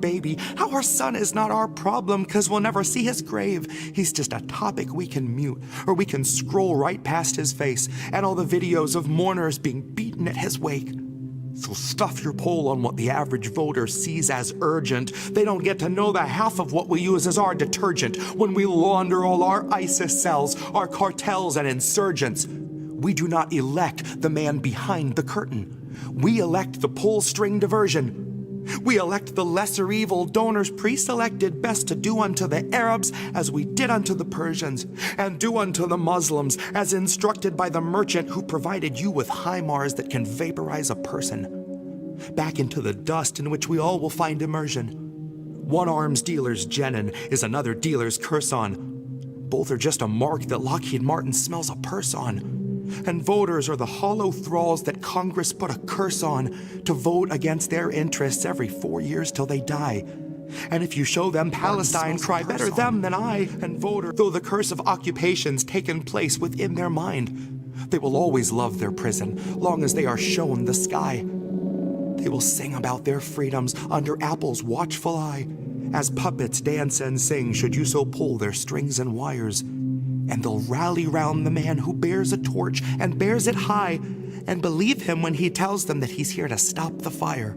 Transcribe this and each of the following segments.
baby, how our son is not our problem, 'cause we'll never see his grave. He's just a topic we can mute, or we can scroll right past his face and all the videos of mourners being beaten at his wake. So stuff your poll on what the average voter sees as urgent. They don't get to know the half of what we use as our detergent when we launder all our ISIS cells, our cartels and insurgents. We do not elect the man behind the curtain. We elect the pull string diversion. We elect the lesser evil donors pre-selected best to do unto the Arabs as we did unto the Persians, and do unto the Muslims as instructed by the merchant who provided you with HIMARS that can vaporize a person. Back into the dust in which we all will find immersion. One arms dealer's Jenin is another dealer's Ghassan. Both are just a mark that Lockheed Martin smells a purse on. And voters are the hollow thralls that Congress put a curse on to vote against their interests every 4 years till they die. And if you show them Palestine, cry better them than I. And voter, though the curse of occupation's taken place within their mind, they will always love their prison, long as they are shown the sky. They will sing about their freedoms under Apple's watchful eye, as puppets dance and sing should you so pull their strings and wires. And they'll rally round the man who bears a torch and bears it high, and believe him when he tells them that he's here to stop the fire.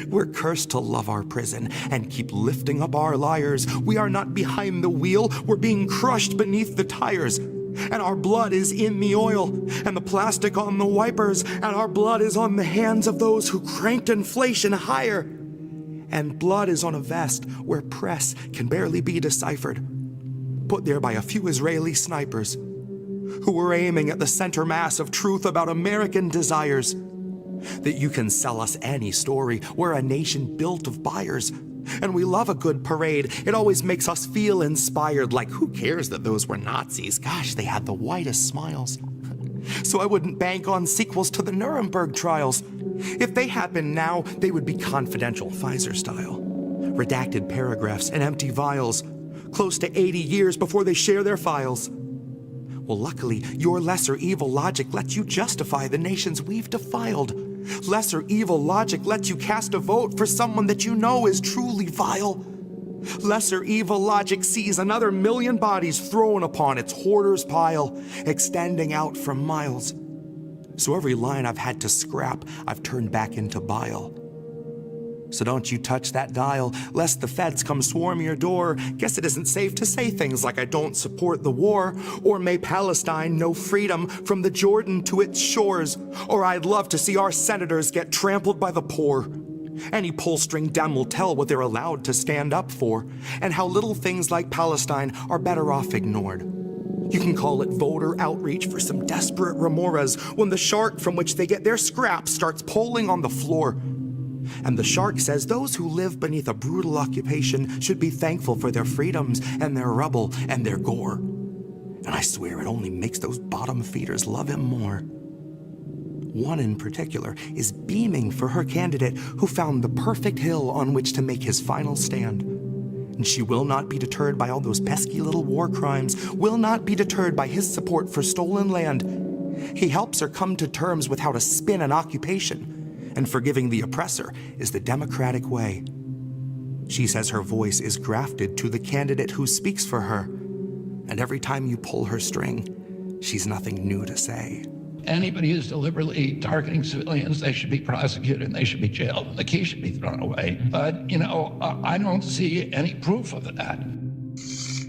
We're cursed to love our prison and keep lifting up our liars. We are not behind the wheel, we're being crushed beneath the tires. And our blood is in the oil, and the plastic on the wipers, and our blood is on the hands of those who cranked inflation higher. And blood is on a vest where press can barely be deciphered, put there by a few Israeli snipers who were aiming at the center mass of truth about American desires. That you can sell us any story. We're a nation built of buyers, and we love a good parade. It always makes us feel inspired, like who cares that those were Nazis? Gosh, they had the whitest smiles. So I wouldn't bank on sequels to the Nuremberg trials. If they happened now, they would be confidential Pfizer style. Redacted paragraphs and empty vials, close to 80 years before they share their files. Well, luckily, your lesser evil logic lets you justify the nations we've defiled. Lesser evil logic lets you cast a vote for someone that you know is truly vile. Lesser evil logic sees another million bodies thrown upon its hoarder's pile, extending out for miles. So every line I've had to scrap, I've turned back into bile. So don't you touch that dial, lest the feds come swarm your door. Guess it isn't safe to say things like I don't support the war, or may Palestine know freedom from the Jordan to its shores, or I'd love to see our senators get trampled by the poor. Any pull-string dem will tell what they're allowed to stand up for, and how little things like Palestine are better off ignored. You can call it voter outreach for some desperate remoras when the shark from which they get their scraps starts polling on the floor. And the shark says those who live beneath a brutal occupation should be thankful for their freedoms and their rubble and their gore. And I swear it only makes those bottom feeders love him more. One in particular is beaming for her candidate who found the perfect hill on which to make his final stand. And she will not be deterred by all those pesky little war crimes, will not be deterred by his support for stolen land. He helps her come to terms with how to spin an occupation, and forgiving the oppressor is the democratic way. She says her voice is grafted to the candidate who speaks for her, and every time you pull her string, she's nothing new to say. Anybody who's deliberately targeting civilians, they should be prosecuted and they should be jailed, and the key should be thrown away. But, you know, I don't see any proof of that.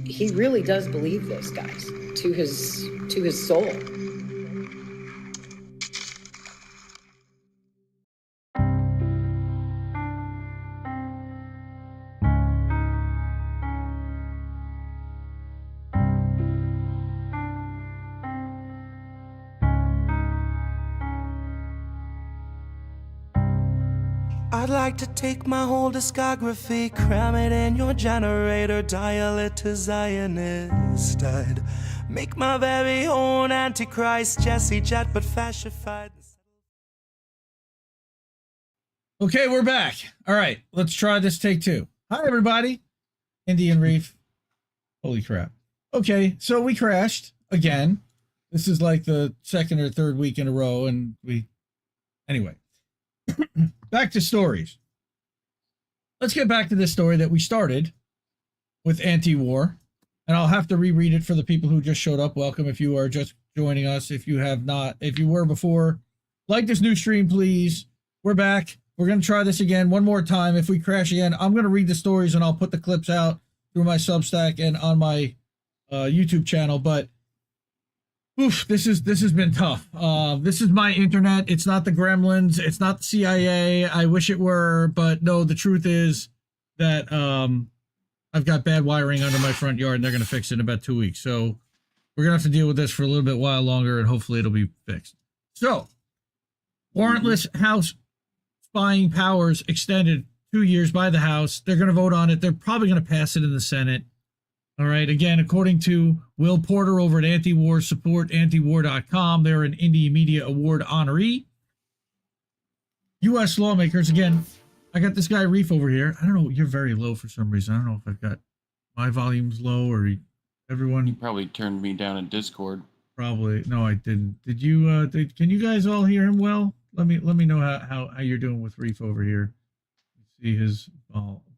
He really does believe this, guys, to his soul. I'd like to take my whole discography, cram it in your generator, dial it to Zionist. I'd make my very own Antichrist, Jesse Jett, but fascified. Okay, we're back. All right, let's try this take two. Hi, everybody. Indian Reef. Holy crap. Okay, so we crashed again. This is like the second or third week in a row, and anyway. Back to stories. let's get back to this story that we started with AntiWar. And I'll have to reread it for the people who just showed up. Welcome if you are just joining us. If you have not, if you were before, like this new stream, please. We're back. We're going to try this again one more time. If we crash again, I'm going to read the stories and I'll put the clips out through my Substack and on my YouTube channel. But oof, this has been tough. This is my internet. It's not the Gremlins. It's not the CIA. I wish it were, but no, the truth is that I've got bad wiring under my front yard and they're going to fix it in about 2 weeks. So we're going to have to deal with this for a little bit while longer and hopefully it'll be fixed. So warrantless House spying powers extended 2 years by the House. They're going to vote on it. They're probably going to pass it in the Senate. All right. Again, according to Will Porter over at AntiWar support, antiwar.com, they're an Indie Media Award honoree. U.S. lawmakers, again, I got this guy Reef over here. I don't know. You're very low for some reason. I don't know if I've got my volume's low or everyone. You probably turned me down in Discord. Probably. No, I didn't. Did you? Can you guys all hear him well? Let me know how you're doing with Reef over here. See his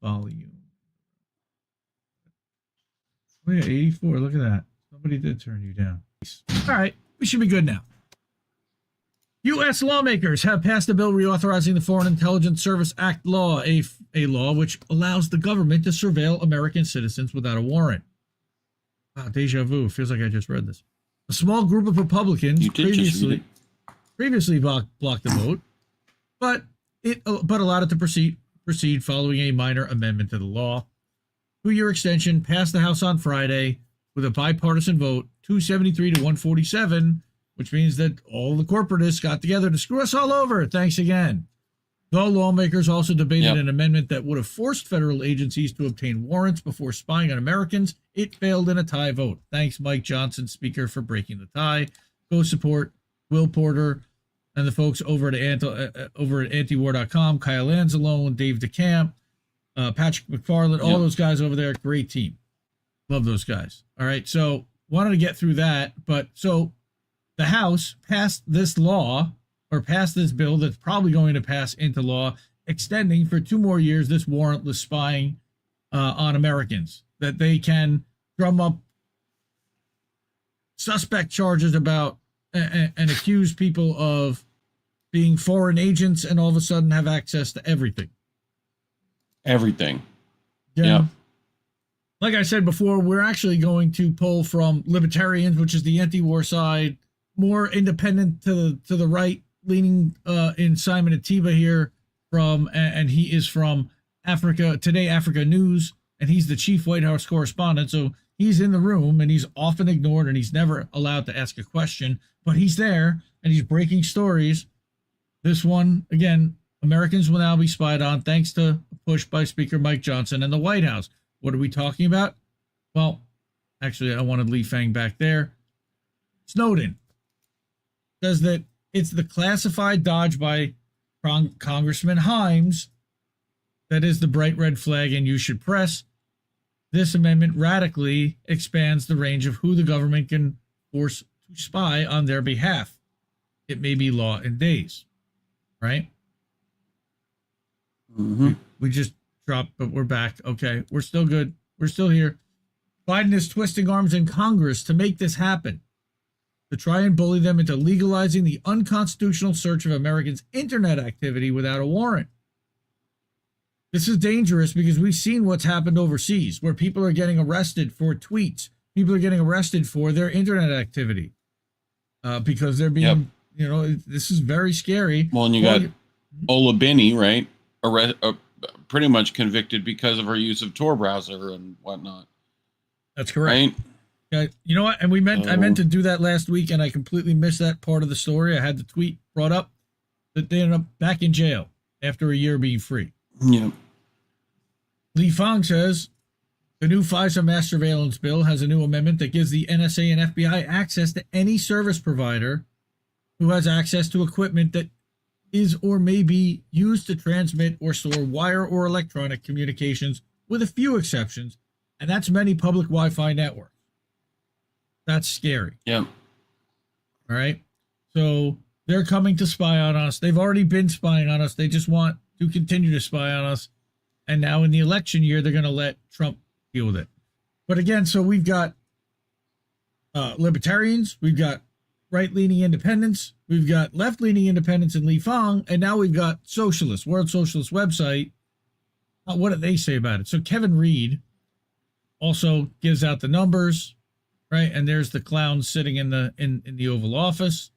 volume. Oh yeah, 84. Look at that. Somebody did turn you down. All right, we should be good now. U.S. lawmakers have passed a bill reauthorizing the Foreign Intelligence Service Act law, a law which allows the government to surveil American citizens without a warrant. Wow, deja vu. Feels like I just read this. A small group of Republicans previously blocked the vote, but allowed it to proceed following a minor amendment to the law. 2-year extension passed the House on Friday with a bipartisan vote, 273 to 147. Which means that all the corporatists got together to screw us all over. Thanks again. The lawmakers also debated an amendment that would have forced federal agencies to obtain warrants before spying on Americans. It failed in a tie vote. Thanks, Mike Johnson, Speaker, for breaking the tie. Go support Will Porter and the folks over at antiwar.com, Kyle Anzalone, Dave DeCamp, Patrick McFarland, all those guys over there. Great team. Love those guys. All right, so wanted to get through that, but so the House passed this law, or passed this bill that's probably going to pass into law, extending for 2 more years this warrantless spying on Americans, that they can drum up suspect charges about and accuse people of being foreign agents and all of a sudden have access to everything. Everything. Yeah. Like I said before, we're actually going to pull from libertarians, which is the anti-war side, more independent to the right leaning in Simon Ateba here and he is from Africa Today, Africa News, and he's the chief White House correspondent. So he's in the room and he's often ignored and he's never allowed to ask a question, but he's there and he's breaking stories. This one, again, Americans will now be spied on thanks to a push by Speaker Mike Johnson and the White House. What are we talking about? Well, actually, I wanted Lee Fang back there. Snowden says that it's the classified dodge by Congressman Himes that is the bright red flag and you should press. This amendment radically expands the range of who the government can force to spy on their behalf. It may be law in days, right? Mm-hmm. We just dropped, but we're back. Okay, we're still good. We're still here. Biden is twisting arms in Congress to make this happen, to try and bully them into legalizing the unconstitutional search of Americans' internet activity without a warrant. This is dangerous because we've seen what's happened overseas, where people are getting arrested for tweets. People are getting arrested for their internet activity because they're being, this is very scary. Well, and you got Ola Binney, right? Pretty much convicted because of her use of Tor browser and whatnot. That's correct. Right? Yeah, you know what? And I meant to do that last week, and I completely missed that part of the story. I had the tweet brought up that they ended up back in jail after a year being free. Yeah. Lee Fang says the new FISA mass surveillance bill has a new amendment that gives the NSA and FBI access to any service provider who has access to equipment that is or may be used to transmit or store wire or electronic communications, with a few exceptions, and that's many public Wi-Fi networks. That's scary. Yeah. All right. So they're coming to spy on us. They've already been spying on us. They just want to continue to spy on us. And now in the election year, they're going to let Trump deal with it. But again, so we've got libertarians, we've got right-leaning independents, we've got left-leaning independents in Li Fang, and now we've got socialists, World Socialist website. What do they say about it? So Kevin Reed also gives out the numbers, right? And there's the clown sitting in the Oval Office.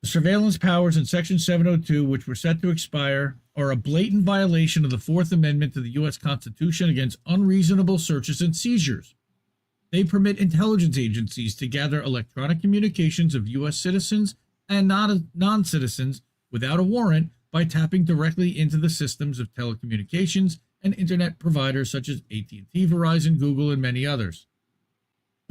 The surveillance powers in Section 702, which were set to expire, are a blatant violation of the Fourth Amendment to the U.S. Constitution against unreasonable searches and seizures. They permit intelligence agencies to gather electronic communications of U.S. citizens and non-citizens without a warrant by tapping directly into the systems of telecommunications and internet providers such as AT&T, Verizon, Google, and many others.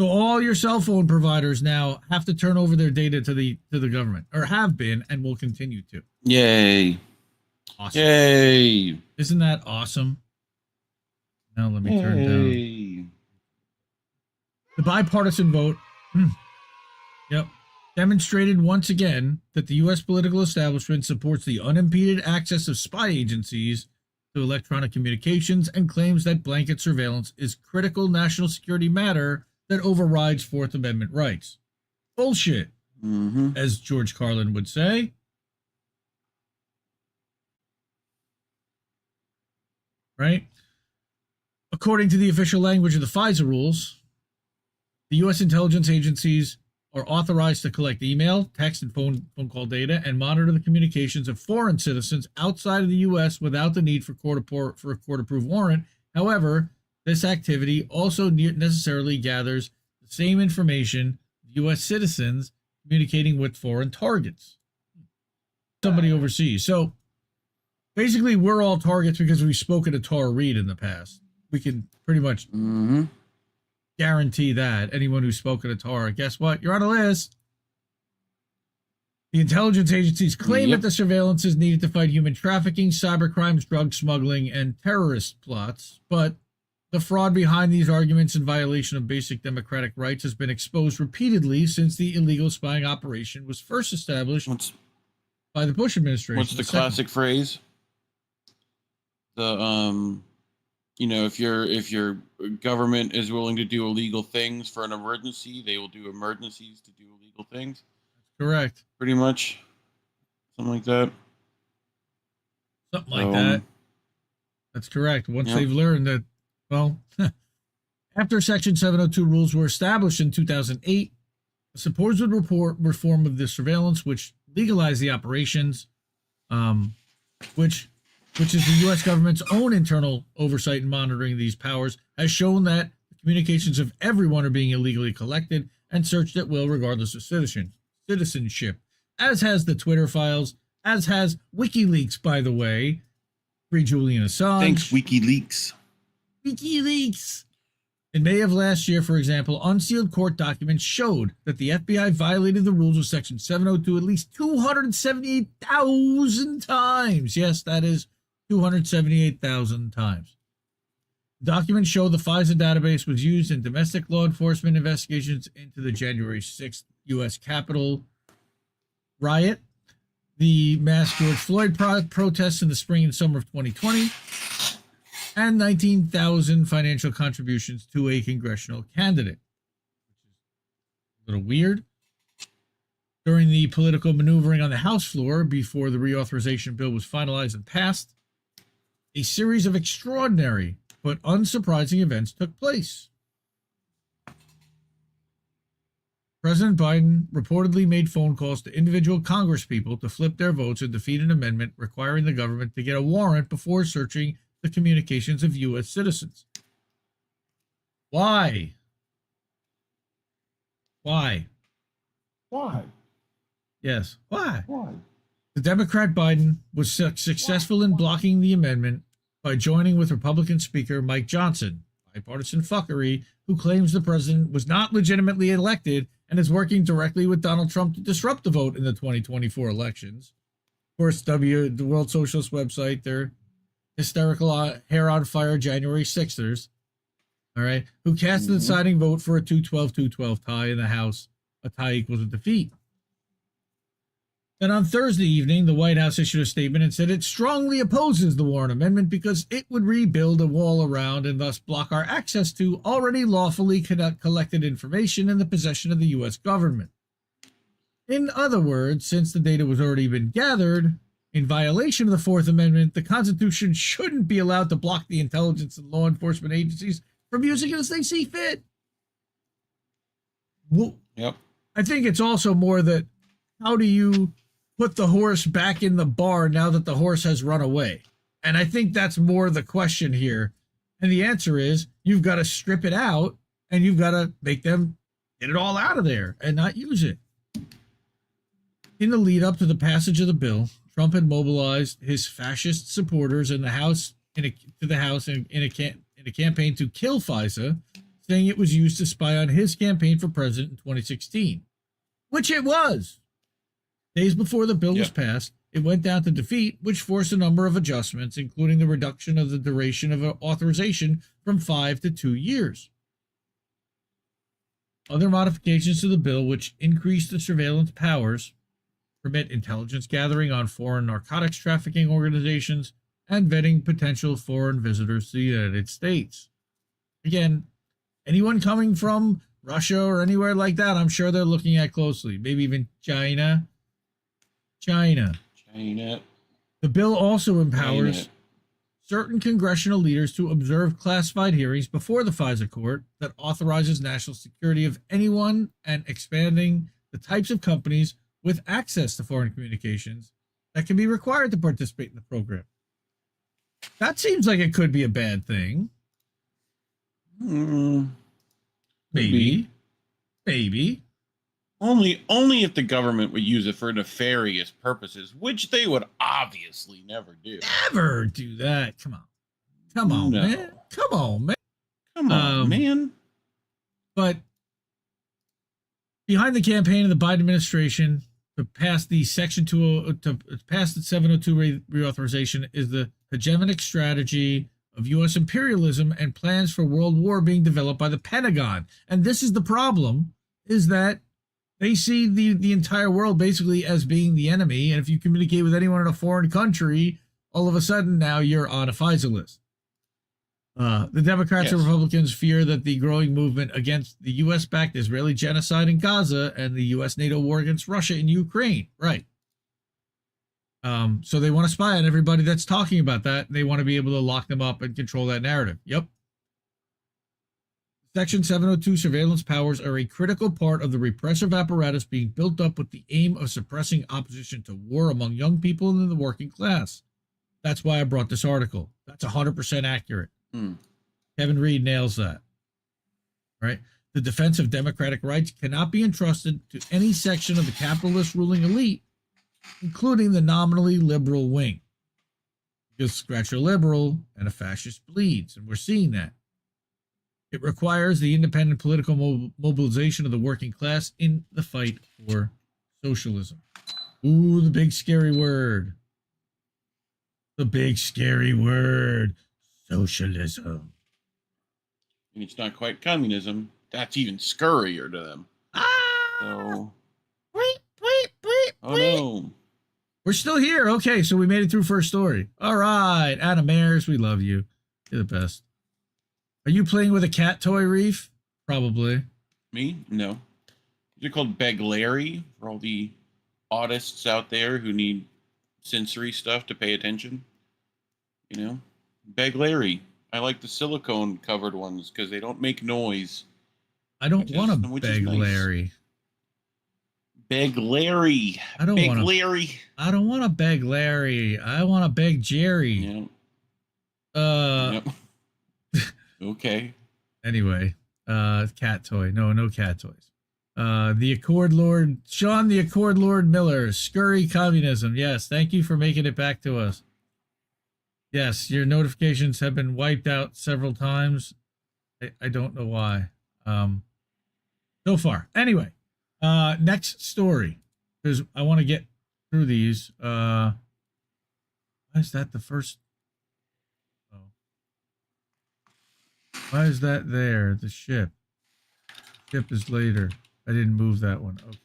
So all your cell phone providers now have to turn over their data to the government, or have been and will continue to. Yay. Awesome. Yay. Isn't that awesome? Now let me turn down. Yay. The bipartisan vote, demonstrated once again that the U.S. political establishment supports the unimpeded access of spy agencies to electronic communications and claims that blanket surveillance is critical national security matter that overrides Fourth Amendment rights. Bullshit, as George Carlin would say. Right? According to the official language of the FISA rules, the U.S. intelligence agencies are authorized to collect email, text, and phone call data and monitor the communications of foreign citizens outside of the U.S. without the need for a court-approved warrant. However, this activity also necessarily gathers the same information of U.S. citizens communicating with foreign targets. Somebody overseas. So basically, we're all targets because we've spoken to Tara Reid in the past. We can pretty much guarantee that. Anyone who's spoken to Tara, guess what? You're on a list. The intelligence agencies claim that the surveillance is needed to fight human trafficking, cyber crimes, drug smuggling, and terrorist plots. But the fraud behind these arguments in violation of basic democratic rights has been exposed repeatedly since the illegal spying operation was first established by the Bush administration. What's the classic phrase? The if your government is willing to do illegal things for an emergency, they will do emergencies to do illegal things. Correct. Pretty much. Something like that. Something like that. That's correct. Once they've learned that, well, after Section 702 rules were established in 2008, a supporters would report reform of the surveillance, which legalized the operations, which is the U.S. government's own internal oversight and monitoring of these powers, has shown that the communications of everyone are being illegally collected and searched at will regardless of citizenship, as has the Twitter files, as has WikiLeaks, by the way. Free Julian Assange. Thanks, WikiLeaks. WikiLeaks. In May of last year, for example, unsealed court documents showed that the FBI violated the rules of Section 702 at least 278,000 times. Yes, that is 278,000 times. Documents show the FISA database was used in domestic law enforcement investigations into the January 6th U.S. Capitol riot, the mass George Floyd protests in the spring and summer of 2020, and 19,000 financial contributions to a congressional candidate. A little weird. During the political maneuvering on the House floor before the reauthorization bill was finalized and passed, a series of extraordinary but unsurprising events took place. President Biden reportedly made phone calls to individual congresspeople to flip their votes and defeat an amendment requiring the government to get a warrant before searching the communications of U.S. citizens. Why? Why? Why? Yes. Why? Why? The Democrat Biden was successful in blocking the amendment by joining with Republican Speaker Mike Johnson, bipartisan fuckery, who claims the president was not legitimately elected and is working directly with Donald Trump to disrupt the vote in the 2024 elections. Of course, the World Socialist website, their hysterical hair on fire January 6ers, all right, who cast the deciding vote for a 212-212 tie in the House. A tie equals a defeat. Then on Thursday evening, the White House issued a statement and said it strongly opposes the Warren Amendment because it would rebuild a wall around and thus block our access to already lawfully collected information in the possession of the U.S. government. In other words, since the data was already been gathered, in violation of the Fourth Amendment, the Constitution shouldn't be allowed to block the intelligence and law enforcement agencies from using it as they see fit. Well, Yep. I think it's also more that how do you put the horse back in the barn now that the horse has run away? And I think that's more the question here. And the answer is you've got to strip it out and you've got to make them get it all out of there and not use it. In the lead up to the passage of the bill, Trump had mobilized his fascist supporters in the House in a campaign to kill FISA, saying it was used to spy on his campaign for president in 2016, which it was. Days before the bill was passed, it went down to defeat, which forced a number of adjustments, including the reduction of the duration of authorization from 5 to 2 years. Other modifications to the bill, which increased the surveillance powers, permit intelligence gathering on foreign narcotics trafficking organizations and vetting potential foreign visitors to the United States. Again, anyone coming from Russia or anywhere like that, I'm sure they're looking at closely. Maybe even China. The bill also empowers certain congressional leaders to observe classified hearings before the FISA court that authorizes national security of anyone and expanding the types of companies with access to foreign communications that can be required to participate in the program. That seems like it could be a bad thing. Maybe. Only if the government would use it for nefarious purposes, which they would obviously never do. Never do that. Come on, No. man. Come on, man. But behind the campaign of the Biden administration to pass the Section 2 to pass the 702 reauthorization is the hegemonic strategy of U.S. imperialism and plans for world war being developed by the Pentagon. And this is the problem, is that they see the entire world basically as being the enemy. And if you communicate with anyone in a foreign country, all of a sudden now you're on a FISA list. The Democrats and Republicans fear that the growing movement against the U.S.-backed Israeli genocide in Gaza and the U.S.-NATO war against Russia in Ukraine. Right. So they want to spy on everybody that's talking about that. They want to be able to lock them up and control that narrative. Yep. Section 702 surveillance powers are a critical part of the repressive apparatus being built up with the aim of suppressing opposition to war among young people and the working class. That's why I brought this article. That's 100% accurate. Kevin Reed nails that. Right? The defense of democratic rights cannot be entrusted to any section of the capitalist ruling elite, including the nominally liberal wing. Because scratch a liberal and a fascist bleeds, and we're seeing that. It requires the independent political mobilization of the working class in the fight for socialism. Ooh, the big scary word. The big scary word. Socialism. And it's not quite communism. That's even scurrier to them. So, oh no. We're still here. Okay, so we made it through first story. All right, Adam Ayers, we love you. You're the best. Are you playing with a cat toy, Reef? Probably. Me? No. They're called Beglary for all the autists out there who need sensory stuff to pay attention. You know? Beglary. I like the silicone covered ones because they don't make noise. I don't want a Beglary. Beglary. I don't want Beglary. I don't want a Beglary. I want a Beg Jerry. Yeah. Yep. Okay. Anyway, cat toy. No cat toys. The Accord Lord, Sean the Accord Lord Miller, scurry communism. Yes, thank you for making it back to us. Yes, your notifications have been wiped out several times. I don't know why. So far. Anyway, next story, because I want to get through these. Why is that the first? Why is that there? The ship. Ship is later. I didn't move that one. Okay.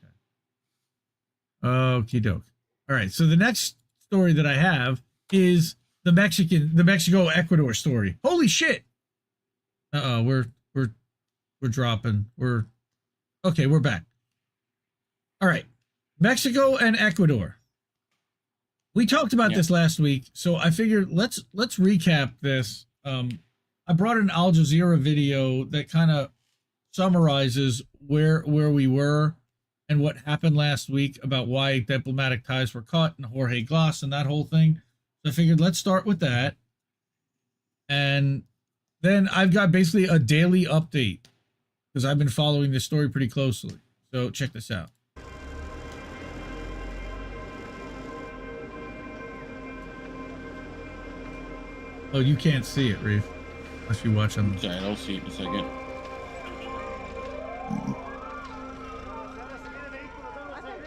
Okie doke. All right. So the next story that I have is the Mexico-Ecuador story. Holy shit. We're dropping. We're back. All right. Mexico and Ecuador. We talked about this last week, so I figured let's recap this. I brought an Al Jazeera video that kind of summarizes where we were and what happened last week about why diplomatic ties were cut and Jorge Glas and that whole thing. So I figured let's start with that. And then I've got basically a daily update because I've been following this story pretty closely. So check this out. Oh, you can't see it, Reef, unless you watch on the... Sorry, I'll see it in a second.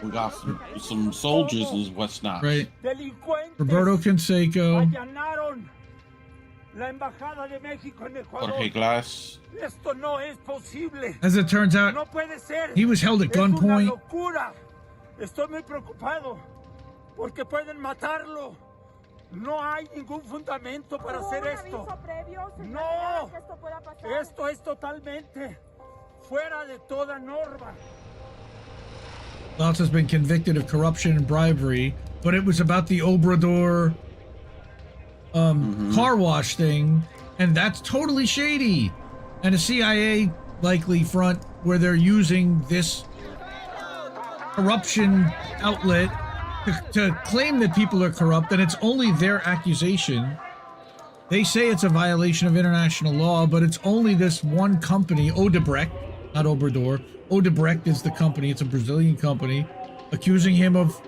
We got some soldiers in West Knox. Right. Roberto Canseco. Jorge Glas. As it turns out, he was held at gunpoint. No hay ningún fundamento para hacer esto. No, esto es totalmente fuera de toda norma. Glas has been convicted of corruption and bribery, but it was about the Obrador car wash thing, and that's totally shady. And a CIA likely front where they're using this corruption outlet to claim that people are corrupt, and it's only their accusation. They say it's a violation of international law, but it's only this one company, Odebrecht, not Obrador. Odebrecht is the company. It's a Brazilian company, accusing him of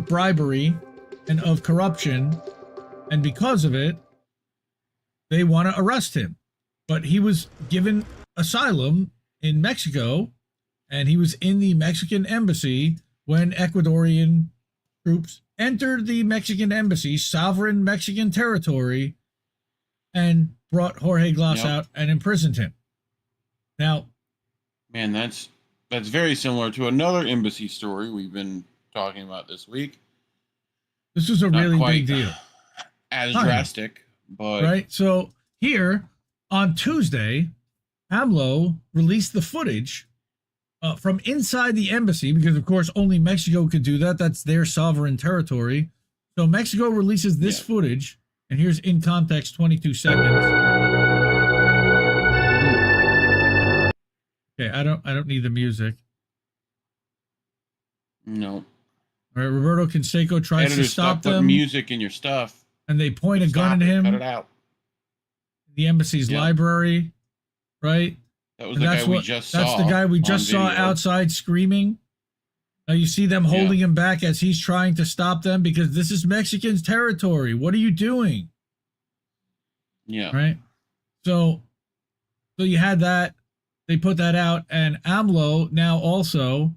bribery and of corruption, and because of it, they want to arrest him. But he was given asylum in Mexico, and he was in the Mexican embassy when Ecuadorian troops entered the Mexican embassy, sovereign Mexican territory, and brought Jorge Glas out and imprisoned him. Now, man, that's very similar to another embassy story we've been talking about this week. This was a really big deal. As drastic, but... Right? So here, on Tuesday, AMLO released the footage from inside the embassy, because of course only Mexico could do that. That's their sovereign territory. So Mexico releases this footage, and here's in context 22 seconds. Okay, I don't need the music. No. All right, Roberto Canseco tries to stop them. Put music in your stuff. And they point a gun at him. Cut it out. The embassy's library, right? That was the guy we just saw. That's the guy we just saw outside screaming. Now you see them holding him back as he's trying to stop them because this is Mexican territory. What are you doing? Yeah. Right? So you had that. They put that out, and AMLO now also,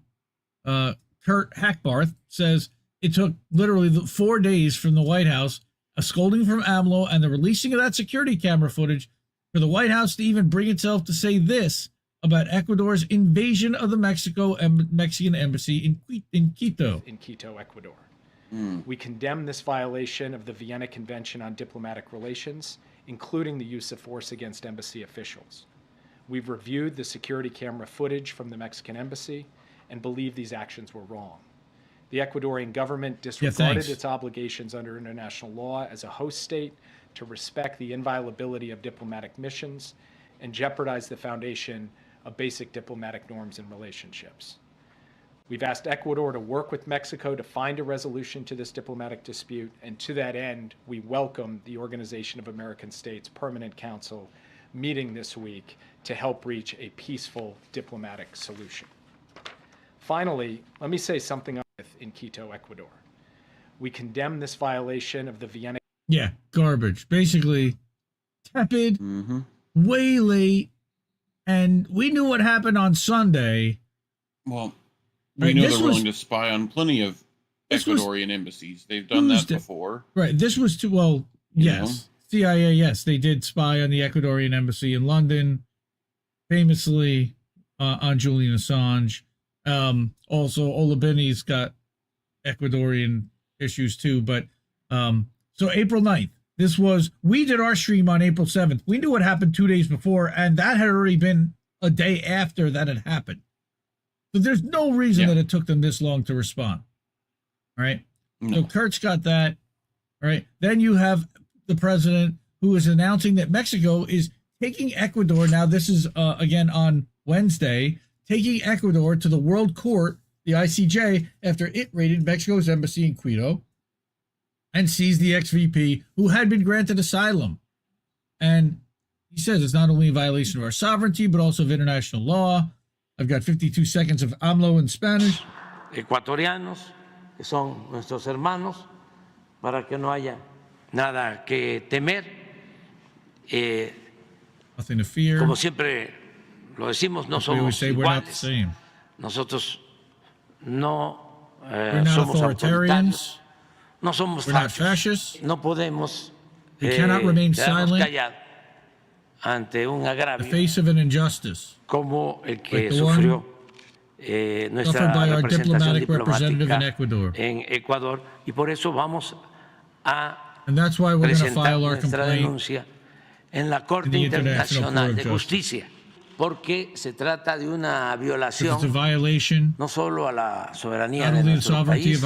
Kurt Hackbarth says it took literally 4 days from the White House, a scolding from AMLO, and the releasing of that security camera footage for the White House to even bring itself to say this about Ecuador's invasion of the Mexican embassy in Quito. In Quito, Ecuador. We condemn this violation of the Vienna Convention on Diplomatic Relations, including the use of force against embassy officials. We've reviewed the security camera footage from the Mexican embassy and believe these actions were wrong. The Ecuadorian government disregarded its obligations under international law as a host state to respect the inviolability of diplomatic missions and jeopardize the foundation of basic diplomatic norms and relationships. We've asked Ecuador to work with Mexico to find a resolution to this diplomatic dispute, and to that end, we welcome the Organization of American States Permanent Council meeting this week to help reach a peaceful diplomatic solution. Finally, let me say something in Quito, Ecuador. We condemn this violation of the Vienna... Yeah, garbage. Basically, tepid, way late, and we knew what happened on Sunday. Well, we know they're willing to spy on plenty of Ecuadorian embassies. They've done that before. Right, this was yes. CIA, yes, they did spy on the Ecuadorian embassy in London, famously on Julian Assange. Also, Olabini's got Ecuadorian issues too. But so April 9th, we did our stream on April 7th. We knew what happened 2 days before, and that had already been a day after that had happened. So there's no reason that it took them this long to respond. All right. No. So Kurt's got that. All right. Then you have the president who is announcing that Mexico is taking Ecuador. Now, this is again on Wednesday, taking Ecuador to the World Court, the ICJ, after it raided Mexico's embassy in Quito and seized the ex-VP who had been granted asylum. And he says it's not only a violation of our sovereignty, but also of international law. I've got 52 seconds of AMLO in Spanish. Ecuatorianos, que son nuestros hermanos, para que no haya nada que temer. Nothing to fear. Como siempre lo decimos, no somos iguales. Nosotros no somos autoritarios, no somos fascists, no podemos quedarnos callados ante un agravio como el que sufrió nuestra representación diplomática en Ecuador, y por eso vamos a presentar nuestra denuncia en la Corte Internacional de Justicia, porque se trata de una violación no solo a la soberanía de nuestro país,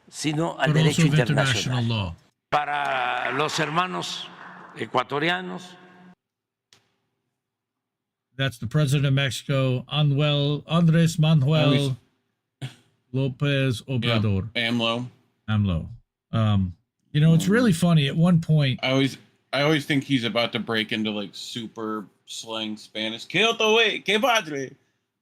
sino al derecho internacional. Para los hermanos ecuatorianos, that's the president of Mexico, Andrés Manuel López Obrador. Yeah, AMLO. You know, it's really funny. At one point, I always think he's about to break into like super slang Spanish. Que padre,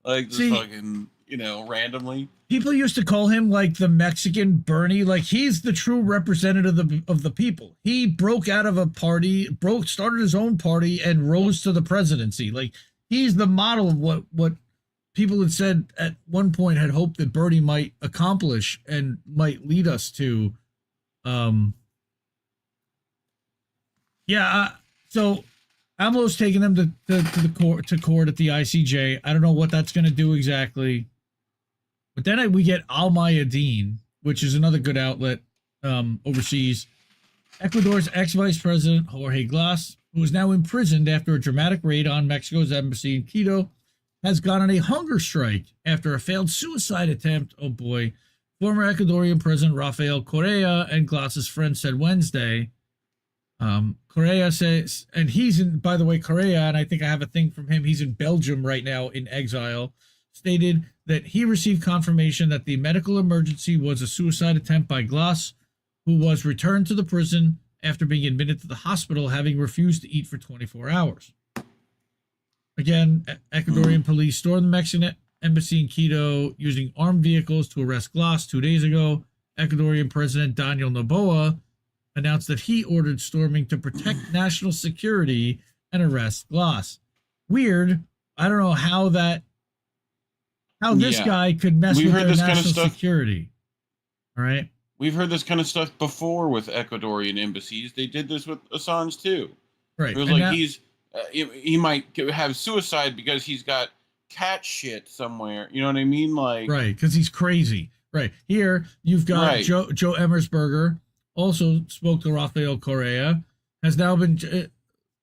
like just fucking, you know, randomly. People used to call him like the Mexican Bernie. Like, he's the true representative of the people. He broke out of a party, started his own party, and rose to the presidency. Like, he's the model of what people had said at one point had hoped that Bernie might accomplish and might lead us to. So AMLO's taking them to the court at the ICJ. I don't know what that's going to do exactly. But then we get Al Mayadeen, which is another good outlet overseas. Ecuador's ex-vice president, Jorge Glas, who is now imprisoned after a dramatic raid on Mexico's embassy in Quito, has gone on a hunger strike after a failed suicide attempt. Oh boy. Former Ecuadorian President Rafael Correa and Glas's friend said Wednesday. Correa says, and he's in, by the way, Correa, and I think I have a thing from him, he's in Belgium right now in exile, stated that he received confirmation that the medical emergency was a suicide attempt by Glas, who was returned to the prison after being admitted to the hospital, having refused to eat for 24 hours. Again, Ecuadorian police stormed the Mexican embassy in Quito using armed vehicles to arrest Glas 2 days ago. Ecuadorian President Daniel Noboa announced that he ordered storming to protect national security and arrest Glas. Weird. I don't know how this guy could mess with their national security. All right. We've heard this kind of stuff before with Ecuadorian embassies. They did this with Assange too. Right. It was like he might have suicide because he's got cat shit somewhere. You know what I mean? Like, right, because he's crazy. Right. Here you've got Joe Emersberger, also spoke to Rafael Correa,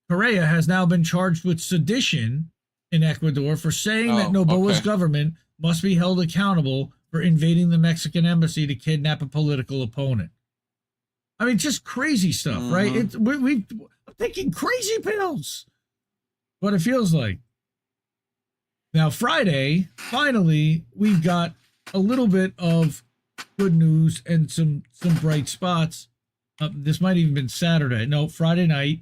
Correa has now been charged with sedition in Ecuador for saying that Noboa's government must be held accountable for invading the Mexican embassy to kidnap a political opponent. I mean, just crazy stuff, right? I'm taking crazy pills. What it feels like. Now, Friday, finally, we've got a little bit of good news and some bright spots. This might even been Saturday. No, Friday night,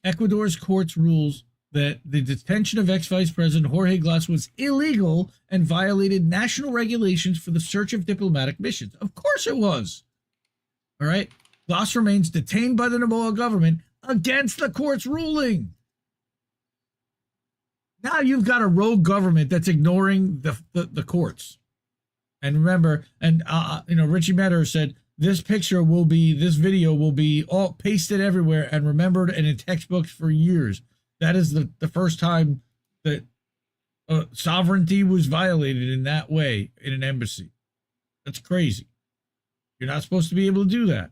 Ecuador's courts rules that the detention of ex-Vice President Jorge Glas was illegal and violated national regulations for the search of diplomatic missions. Of course it was. All right. Glas remains detained by the Noboa government against the court's ruling. Now you've got a rogue government that's ignoring the courts. And remember, and Richie Metter said this video will be all pasted everywhere and remembered and in textbooks for years. That is the first time that sovereignty was violated in that way in an embassy. That's crazy. You're not supposed to be able to do that.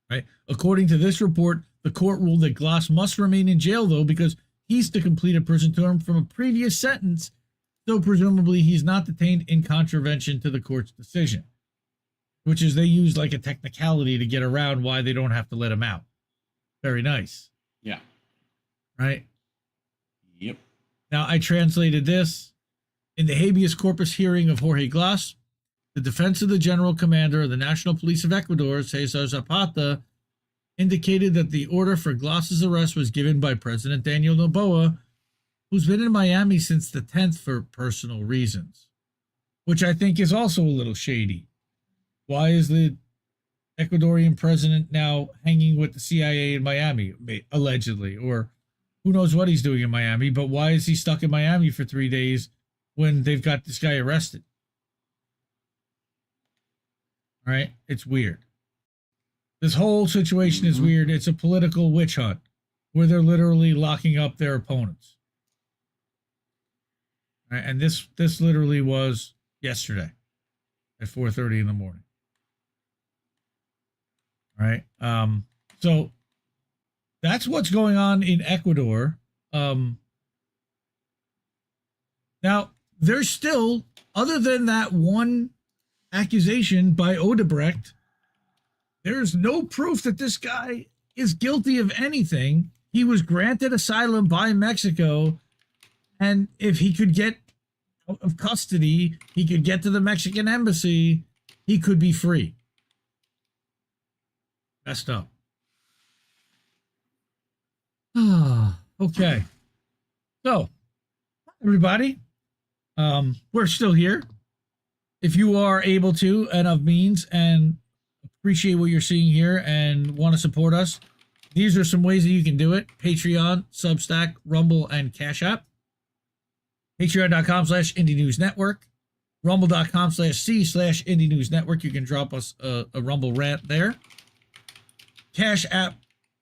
Right? According to this report, the court ruled that Glas must remain in jail, though, because he's to complete a prison term from a previous sentence, so presumably he's not detained in contravention to the court's decision, which is they use like a technicality to get around why they don't have to let him out. Very nice. Yeah. Right? Yep. Now, I translated this. In the habeas corpus hearing of Jorge Glas, the defense of the general commander of the National Police of Ecuador, Cesar Zapata, indicated that the order for Glas's arrest was given by President Daniel Noboa, who's been in Miami since the 10th for personal reasons, which I think is also a little shady. Why is the Ecuadorian president now hanging with the CIA in Miami, allegedly? Or who knows what he's doing in Miami, but why is he stuck in Miami for 3 days when they've got this guy arrested? All right? It's weird. This whole situation is weird. It's a political witch hunt where they're literally locking up their opponents. All right? And this literally was yesterday at 4:30 in the morning. All right? So that's what's going on in Ecuador. Now, there's still, other than that one accusation by Odebrecht, there's no proof that this guy is guilty of anything. He was granted asylum by Mexico, and if he could get out of custody, he could get to the Mexican embassy, he could be free. Messed up. Okay. So, everybody, we're still here. If you are able to and of means and appreciate what you're seeing here and want to support us, these are some ways that you can do it. Patreon, Substack, Rumble, and Cash App. Patreon.com/Indie News Network. Rumble.com/C/Indie News Network. You can drop us a Rumble rant there. Cash App,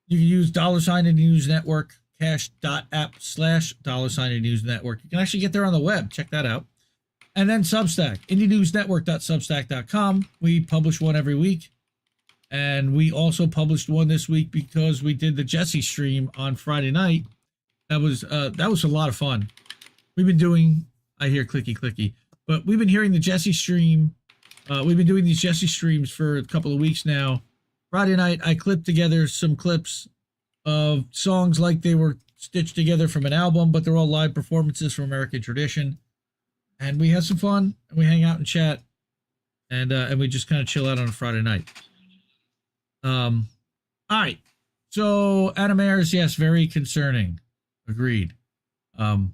you can use $Indie News Network. Cash.app/$Indie News Network. You can actually get there on the web. Check that out. And then Substack, IndieNewsNetwork.substack.com. We publish one every week. And we also published one this week because we did the Jesse stream on Friday night. That was a lot of fun. We've been doing, I hear clicky clicky, but we've been hearing the Jesse stream. We've been doing these Jesse streams for a couple of weeks now. Friday night, I clipped together some clips of songs like they were stitched together from an album, but they're all live performances from American tradition. And we had some fun, and we hang out and chat, and we just kind of chill out on a Friday night. All right. So Adam Ayers, yes, very concerning. Agreed. You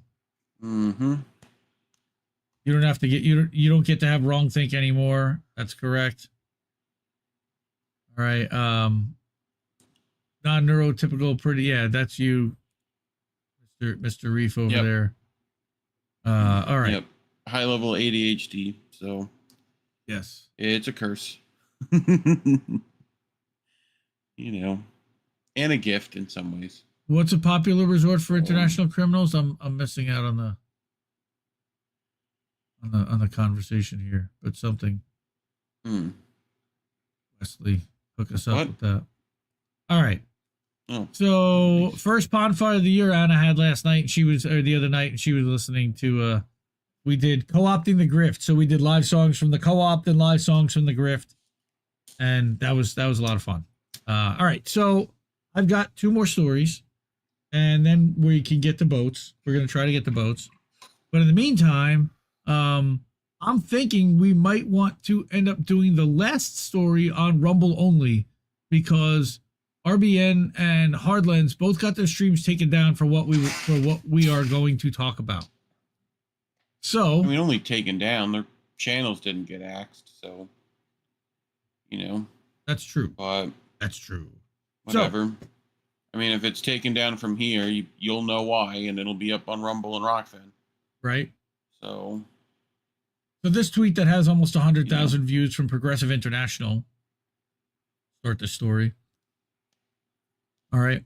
don't have to get you don't get to have wrong think anymore. That's correct. All right. Non-neurotypical, pretty. Yeah, that's you, Mr. Reef over there. All right. Yep. High level ADHD. So, yes, it's a curse. You know, and a gift in some ways. What's a popular resort for international criminals? I'm missing out on the conversation here, but something. Wesley, hook us up with that. All right. Oh. So first bonfire of the year Anna had last night. She was the other night, and she was listening to. We did co-opting the grift. So we did live songs from the co-opt and live songs from the grift, and that was a lot of fun. All right, so I've got two more stories, and then we can get the boats. We're gonna try to get the boats, but in the meantime, I'm thinking we might want to end up doing the last story on Rumble only, because RBN and Hardlands both got their streams taken down for what we are going to talk about. So I mean, only taken down. Their channels didn't get axed, so you know. That's true. But that's true. Whatever. So, I mean, if it's taken down from here, you'll know why, and it'll be up on Rumble and Rockfin. Right. So this tweet that has almost 100,000 views from Progressive International. Start the story. All right.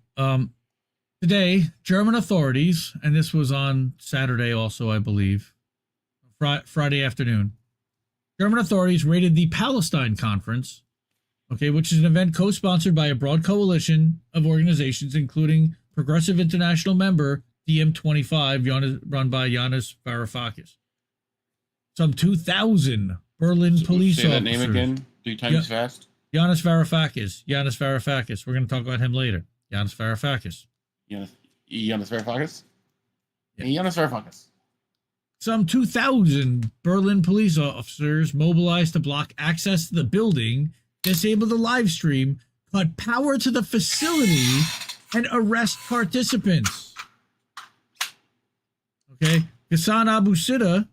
Today, German authorities, and this was on Saturday also, I believe, Friday afternoon. German authorities raided the Palestine Conference, okay, which is an event co-sponsored by a broad coalition of organizations, including Progressive International member DiEM25, run by Yanis Varoufakis. Some 2,000 Berlin police officers. Say that name again 3 times fast. Yanis Varoufakis. Yanis Varoufakis. We're going to talk about him later. Yanis Varoufakis. Yanis Varoufakis? Yeah. Yanis Varoufakis. Some 2,000 Berlin police officers mobilized to block access to the building, disable the live stream, cut power to the facility, and arrest participants. Okay? Ghassan Abu Sittah,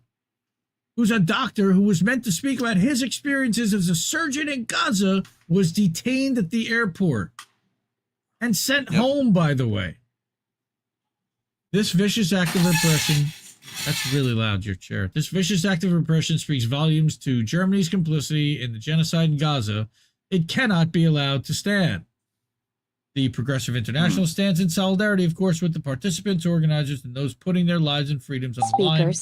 who's a doctor who was meant to speak about his experiences as a surgeon in Gaza, was detained at the airport and sent home, by the way. This vicious act of repression, that's really loud, your chair. This vicious act of repression speaks volumes to Germany's complicity in the genocide in Gaza. It cannot be allowed to stand. The Progressive International stands in solidarity, of course, with the participants, organizers, and those putting their lives and freedoms on the line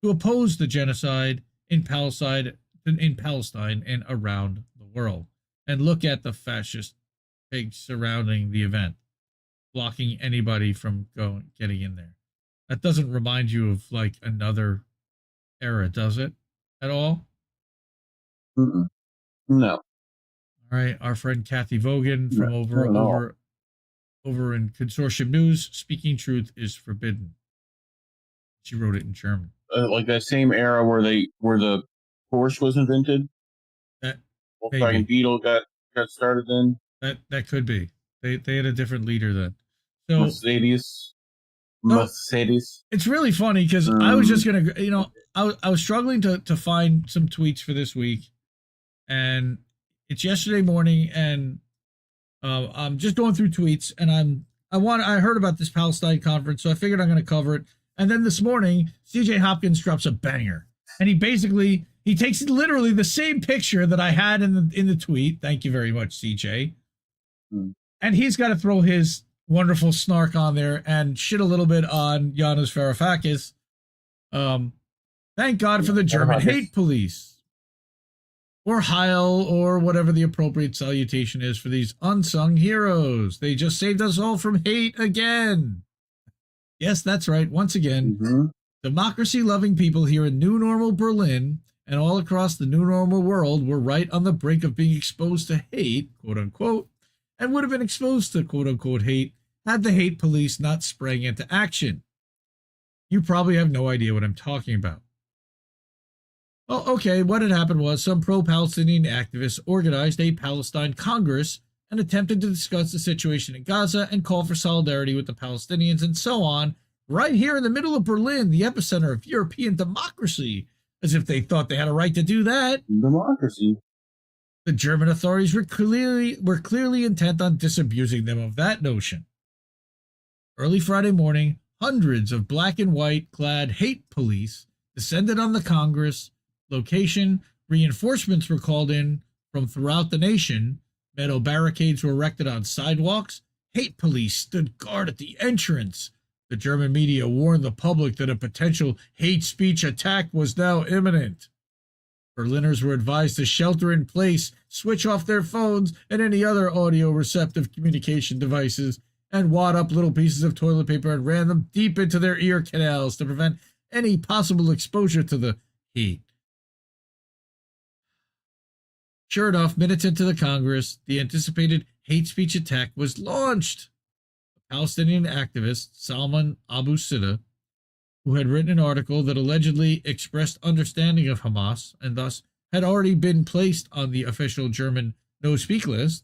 to oppose the genocide in Palestine and around the world. And look at the fascist pigs surrounding the event, blocking anybody from getting in there. That doesn't remind you of like another era, does it? At all? No. All right, our friend Kathy Vogan from over in Consortium News, speaking truth is forbidden. She wrote it in German. Like that same era where the Porsche was invented. That Volkswagen Beetle got started then. That could be. They had a different leader then. So Mercedes. It's really funny because I was just gonna, I was struggling to find some tweets for this week, and it's yesterday morning, and I'm just going through tweets, and I heard about this Palestine conference, so I figured I'm going to cover it. And then this morning, CJ Hopkins drops a banger, and he takes literally the same picture that I had in the tweet. Thank you very much, CJ. And he's got to throw his wonderful snark on there and shit a little bit on Yanis Varoufakis. Thank God for the German hate police. Or Heil, or whatever the appropriate salutation is for these unsung heroes. They just saved us all from hate again. Yes, that's right. Once again, democracy-loving people here in New Normal Berlin and all across the New Normal world were right on the brink of being exposed to hate, quote-unquote, and would have been exposed to quote-unquote hate had the hate police not sprang into action. You probably have no idea what I'm talking about. Well, okay, what had happened was some pro-Palestinian activists organized a Palestine Congress and attempted to discuss the situation in Gaza and call for solidarity with the Palestinians and so on, right here in the middle of Berlin, the epicenter of European democracy, as if they thought they had a right to do that. Democracy. The German authorities were clearly intent on disabusing them of that notion. Early Friday morning, hundreds of black and white clad hate police descended on the Congress location. Reinforcements were called in from throughout the nation. Metal barricades were erected on sidewalks. Hate police stood guard at the entrance. The German media warned the public that a potential hate speech attack was now imminent. Berliners were advised to shelter in place, switch off their phones and any other audio-receptive communication devices, and wad up little pieces of toilet paper and ran them deep into their ear canals to prevent any possible exposure to the heat. Sure enough, minutes into the Congress, the anticipated hate speech attack was launched. A Palestinian activist, Salman Abu Sittah, who had written an article that allegedly expressed understanding of Hamas and thus had already been placed on the official German no-speak list,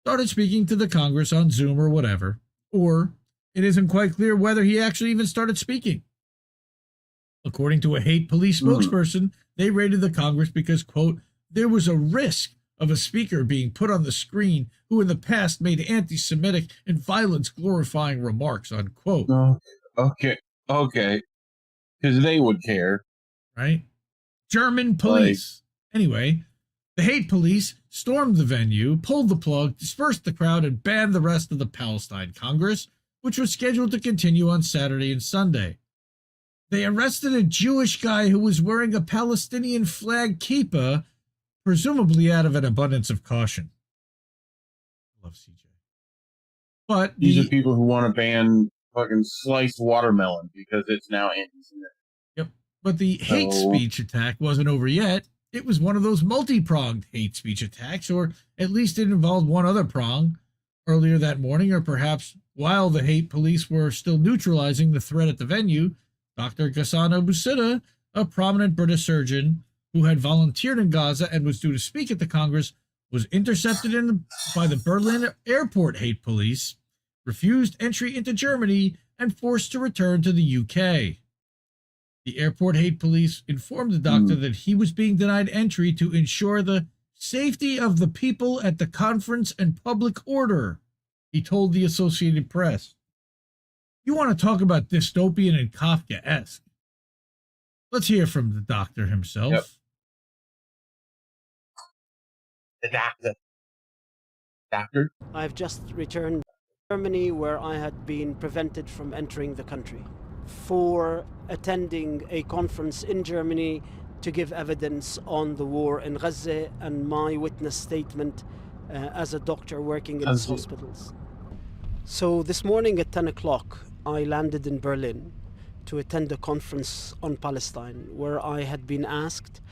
started speaking to the Congress on Zoom or whatever, or it isn't quite clear whether he actually even started speaking. According to a hate police spokesperson, they raided the Congress because, quote, there was a risk of a speaker being put on the screen who in the past made anti-Semitic and violence-glorifying remarks, unquote. Okay. Because they would care. Right? German police. Anyway, the hate police stormed the venue, pulled the plug, dispersed the crowd, and banned the rest of the Palestine Congress, which was scheduled to continue on Saturday and Sunday. They arrested a Jewish guy who was wearing a Palestinian flag kippah, presumably out of an abundance of caution. I love CJ. But these are people who want to ban fucking sliced watermelon because it's now anti-Semitic. Yep. But the hate speech attack wasn't over yet. It was one of those multi-pronged hate speech attacks, or at least it involved one other prong. Earlier that morning, or perhaps while the hate police were still neutralizing the threat at the venue, Dr. Ghassan Abu Sittah, a prominent British surgeon who had volunteered in Gaza and was due to speak at the Congress, was intercepted by the Berlin airport hate police, refused entry into Germany, and forced to return to the UK. The airport hate police informed the doctor that he was being denied entry to ensure the safety of the people at the conference and public order, he told the Associated Press. You want to talk about dystopian and Kafkaesque? Let's hear from the doctor himself. Yep. The doctor. Doctor? I've just returned to Germany, where I had been prevented from entering the country for attending a conference in Germany to give evidence on the war in Gaza and my witness statement as a doctor working in its hospitals. So this morning at 10 o'clock, I landed in Berlin to attend a conference on Palestine, where I had been asked,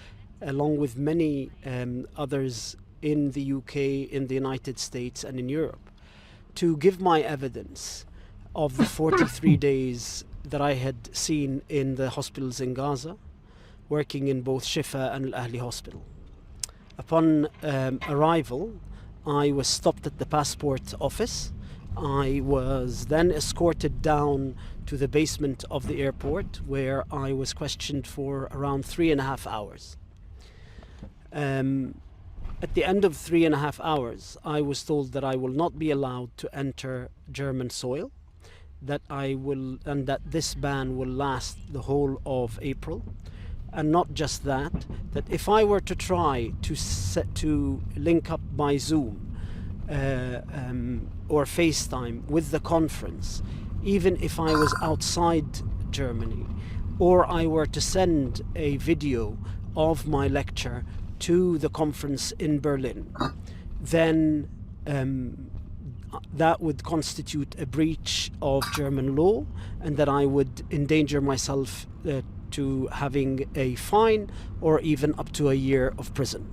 along with many others in the UK, in the United States and in Europe, to give my evidence of the 43 days that I had seen in the hospitals in Gaza, working in both Shifa and Al Ahli Hospital. Upon arrival, I was stopped at the passport office. I was then escorted down to the basement of the airport, where I was questioned for around 3.5 hours. At the end of 3.5 hours, I was told that I will not be allowed to enter German soil, that that this ban will last the whole of April, and not just that, that if I were to try to link up by Zoom or FaceTime with the conference, even if I was outside Germany, or I were to send a video of my lecture to the conference in Berlin, then that would constitute a breach of German law, and that I would endanger myself to having a fine or even up to a year of prison.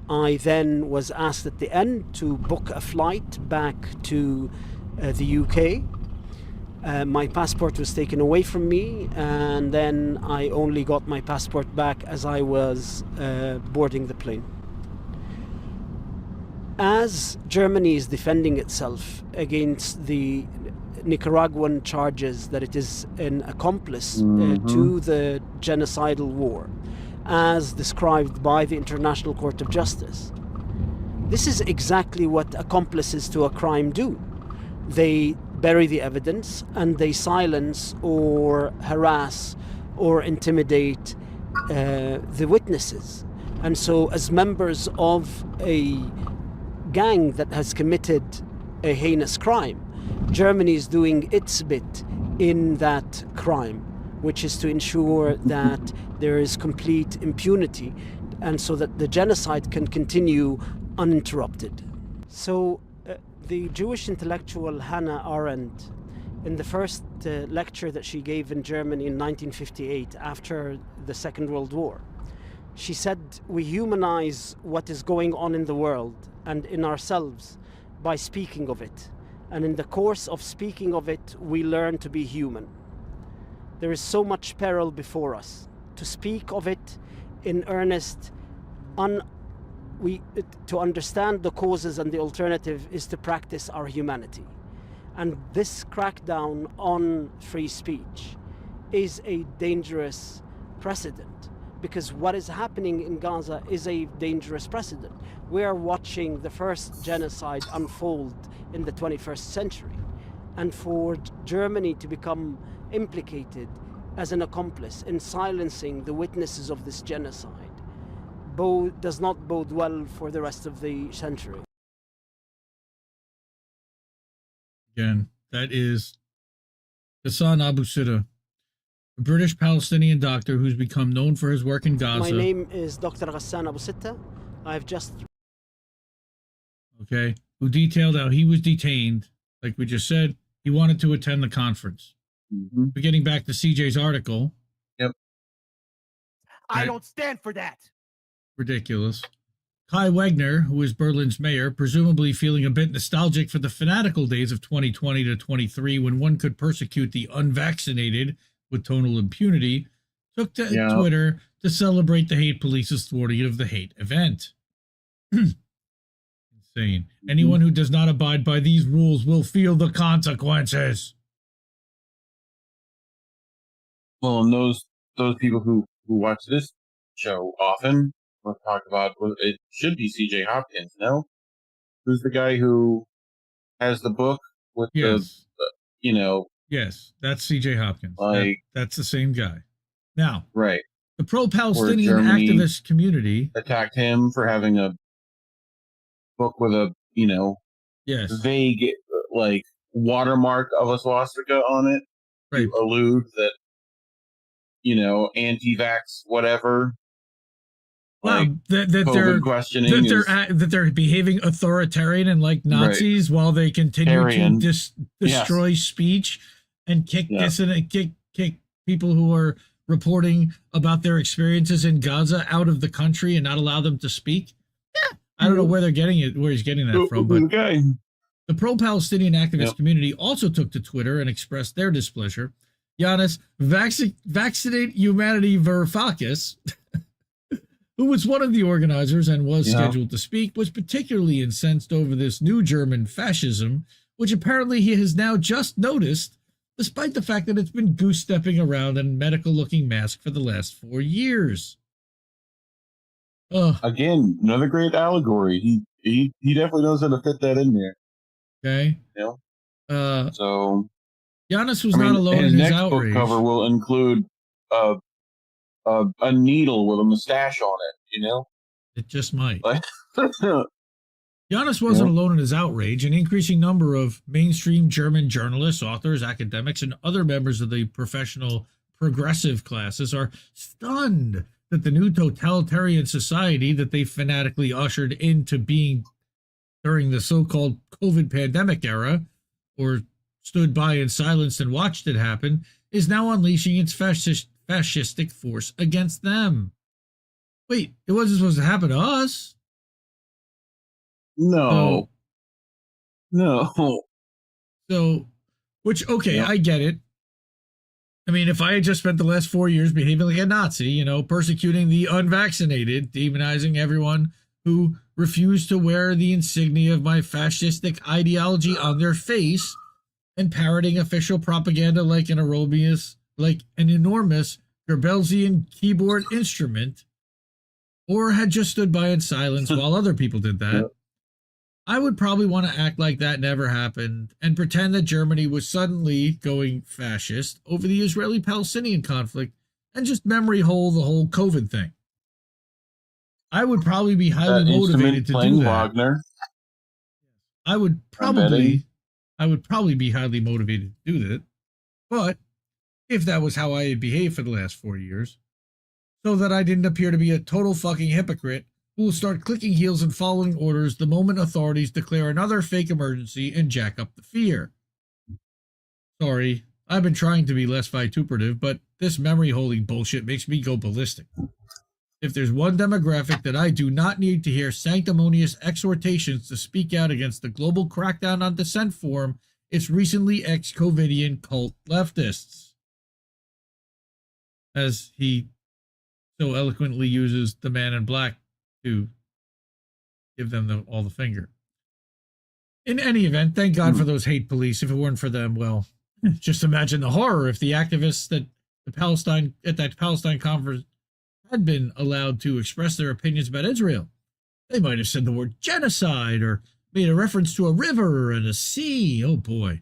I then was asked at the end to book a flight back to the UK. My passport was taken away from me, and then I only got my passport back as I was boarding the plane. As Germany is defending itself against the Nicaraguan charges that it is an accomplice to the genocidal war, as described by the International Court of Justice, this is exactly what accomplices to a crime do. They bury the evidence and they silence or harass or intimidate the witnesses. And so, as members of a gang that has committed a heinous crime, Germany is doing its bit in that crime, which is to ensure that there is complete impunity, and so that the genocide can continue uninterrupted. So the Jewish intellectual Hannah Arendt, in the first lecture that she gave in Germany in 1958 after the Second World War, she said, we humanize what is going on in the world and in ourselves by speaking of it. And in the course of speaking of it, we learn to be human. There is so much peril before us. To speak of it in earnest, to understand the causes and the alternative is to practice our humanity. And this crackdown on free speech is a dangerous precedent, because what is happening in Gaza is a dangerous precedent. We are watching the first genocide unfold in the 21st century. And for Germany to become implicated as an accomplice in silencing the witnesses of this genocide does not bode well for the rest of the century. Again, that is Ghassan Abu Sittah, a British Palestinian doctor who's become known for his work in Gaza. My name is Dr. Ghassan Abu Sittah. I've just... Okay, who detailed how he was detained. Like we just said, he wanted to attend the conference. Mm-hmm. But getting back to CJ's article. Yep. I don't stand for that. Ridiculous. Kai Wegner, who is Berlin's mayor, presumably feeling a bit nostalgic for the fanatical days of 2020 to 23 when one could persecute the unvaccinated with total impunity, took to Twitter to celebrate the hate police's thwarting of the hate event. Insane. Anyone who does not abide by these rules will feel the consequences. Well, and those people who watch this show often will talk about, well, it should be CJ Hopkins, no? Who's the guy who has the book with the, you know? Yes, that's CJ Hopkins. Like, that's the same guy. Now, right. The pro-Palestinian activist community attacked him for having a book with a, you know, vague, like, watermark of a swastika on it. Right. To allude that, you know, anti-vax, whatever. Well, like, that they're behaving authoritarian and like Nazis while they continue to destroy speech and kick kick people who are reporting about their experiences in Gaza out of the country and not allow them to speak. Yeah, I don't know where they're getting it, where he's getting that from, but the pro-Palestinian activist community also took to Twitter and expressed their displeasure. Yanis Vaccinate Humanity Varoufakis, who was one of the organizers and was scheduled to speak, was particularly incensed over this new German fascism, which apparently he has now just noticed, despite the fact that it's been goose-stepping around in medical-looking mask for the last 4 years. Again, another great allegory. He definitely knows how to fit that in there. Okay. You know? So Yanis was not alone in his next outrage. Book cover will include a needle with a mustache on it, you know? It just might. Yanis wasn't alone in his outrage. An increasing number of mainstream German journalists, authors, academics, and other members of the professional progressive classes are stunned that the new totalitarian society that they fanatically ushered into being during the so-called COVID pandemic era, or stood by in silence and watched it happen, is now unleashing its fascistic force against them. Wait, it wasn't supposed to happen to us. No. So, which, okay, I get it. I mean, if I had just spent the last 4 years behaving like a Nazi, you know, persecuting the unvaccinated, demonizing everyone who refused to wear the insignia of my fascistic ideology on their face, and parroting official propaganda like an enormous Goebbelsian keyboard instrument, or had just stood by in silence while other people did that, I would probably want to act like that never happened and pretend that Germany was suddenly going fascist over the Israeli-Palestinian conflict and just memory hole the whole COVID thing. I would probably be highly motivated to do that. Wagner. I would probably be highly motivated to do that. But if that was how I had behaved for the last 4 years, so that I didn't appear to be a total fucking hypocrite who will start clicking heels and following orders the moment authorities declare another fake emergency and jack up the fear. Sorry, I've been trying to be less vituperative, but this memory holding bullshit makes me go ballistic. If there's one demographic that I do not need to hear sanctimonious exhortations to speak out against the global crackdown on dissent form, it's recently ex-COVIDian cult leftists. As he so eloquently uses the man in black to give them all the finger. In any event, thank God for those hate police. If it weren't for them, well, just imagine the horror if the activists at that Palestine conference had been allowed to express their opinions about Israel. They might have said the word genocide or made a reference to a river and a sea. Oh boy.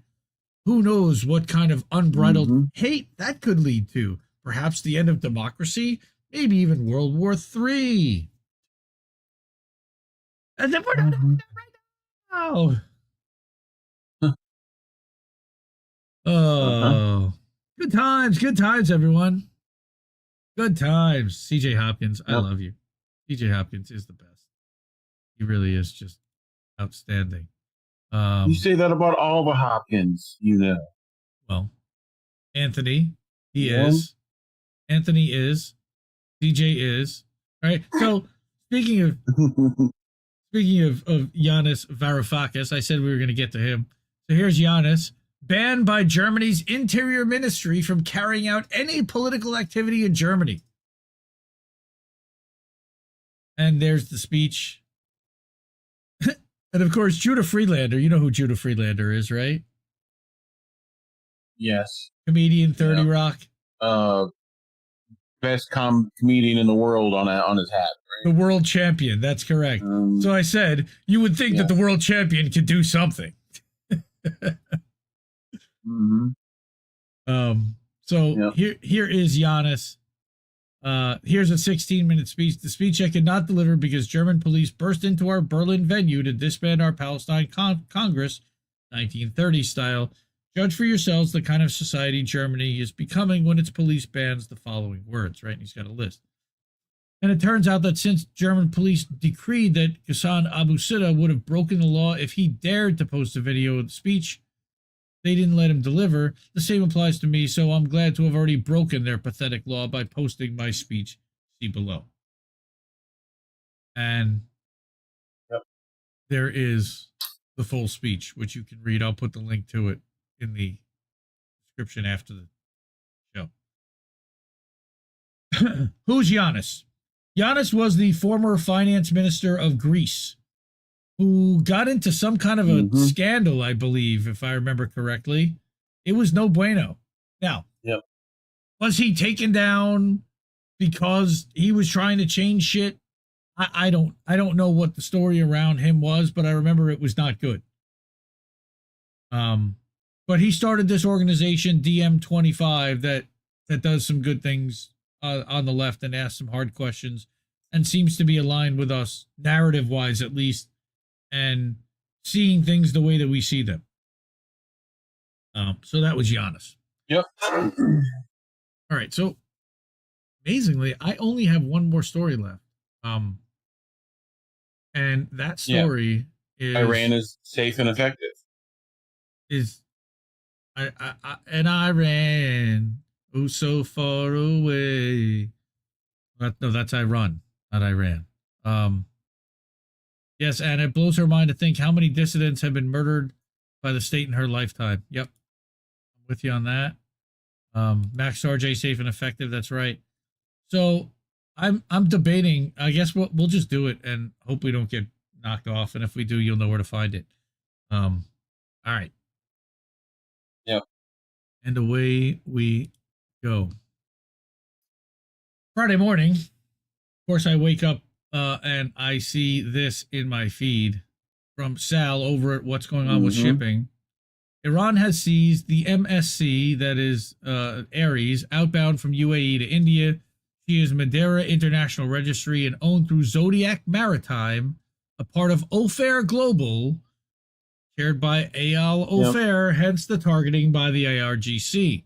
Who knows what kind of unbridled hate that could lead to? Perhaps the end of democracy? Maybe even World War III. And then we're not doing that right now. Oh, Good times, everyone. Good times. CJ Hopkins, I love you. CJ Hopkins is the best. He really is just outstanding. You say that about all the Hopkins, you know. Well, Anthony, he is. Anthony is. CJ is. All right. So speaking of Yanis Varoufakis, I said we were going to get to him. So here's Yanis, banned by Germany's Interior Ministry from carrying out any political activity in Germany. And there's the speech. And of course, Judah Friedlander. You know who Judah Friedlander is, right? Yes. Comedian, 30 Rock. Best comedian in the world on his hat. Right? The world champion. That's correct. So I said, you would think that the world champion could do something. So here is Yanis. Here's a 16-minute speech. The speech I could not deliver because German police burst into our Berlin venue to disband our Palestine Congress, 1930 style. Judge for yourselves the kind of society Germany is becoming when its police bans the following words, right? And he's got a list. And it turns out that since German police decreed that Ghassan Abu Sittah would have broken the law if he dared to post a video of the speech, they didn't let him deliver. The same applies to me, so I'm glad to have already broken their pathetic law by posting my speech. See below. And there is the full speech, which you can read. I'll put the link to it in the description after the show. Who's Yanis? Yanis was the former finance minister of Greece, who got into some kind of a scandal, I believe, if I remember correctly. It was no bueno. Now, was he taken down because he was trying to change shit? I don't know what the story around him was, but I remember it was not good. But he started this organization, DM25, that does some good things on the left and asks some hard questions and seems to be aligned with us, narrative-wise at least, and seeing things the way that we see them. So that was Yanis. Yep. All right. So amazingly, I only have one more story left. And that story is Iran is safe and effective. And Iran, oh so far away. No, that's Iran, not Iran. Yes, and it blows her mind to think how many dissidents have been murdered by the state in her lifetime. Yep. I'm with you on that. Max RJ, safe and effective. That's right. So I'm debating. I guess we'll just do it and hope we don't get knocked off. And if we do, you'll know where to find it. All right. Yep. And away we go. Friday morning. Of course, I wake up and I see this in my feed from Sal over at What's Going On with Shipping. Iran has seized the MSC, that is Aries, outbound from UAE to India. She is Madeira International Registry and owned through Zodiac Maritime, a part of Ofair Global, chaired by Eyal Ofair, hence the targeting by the IRGC.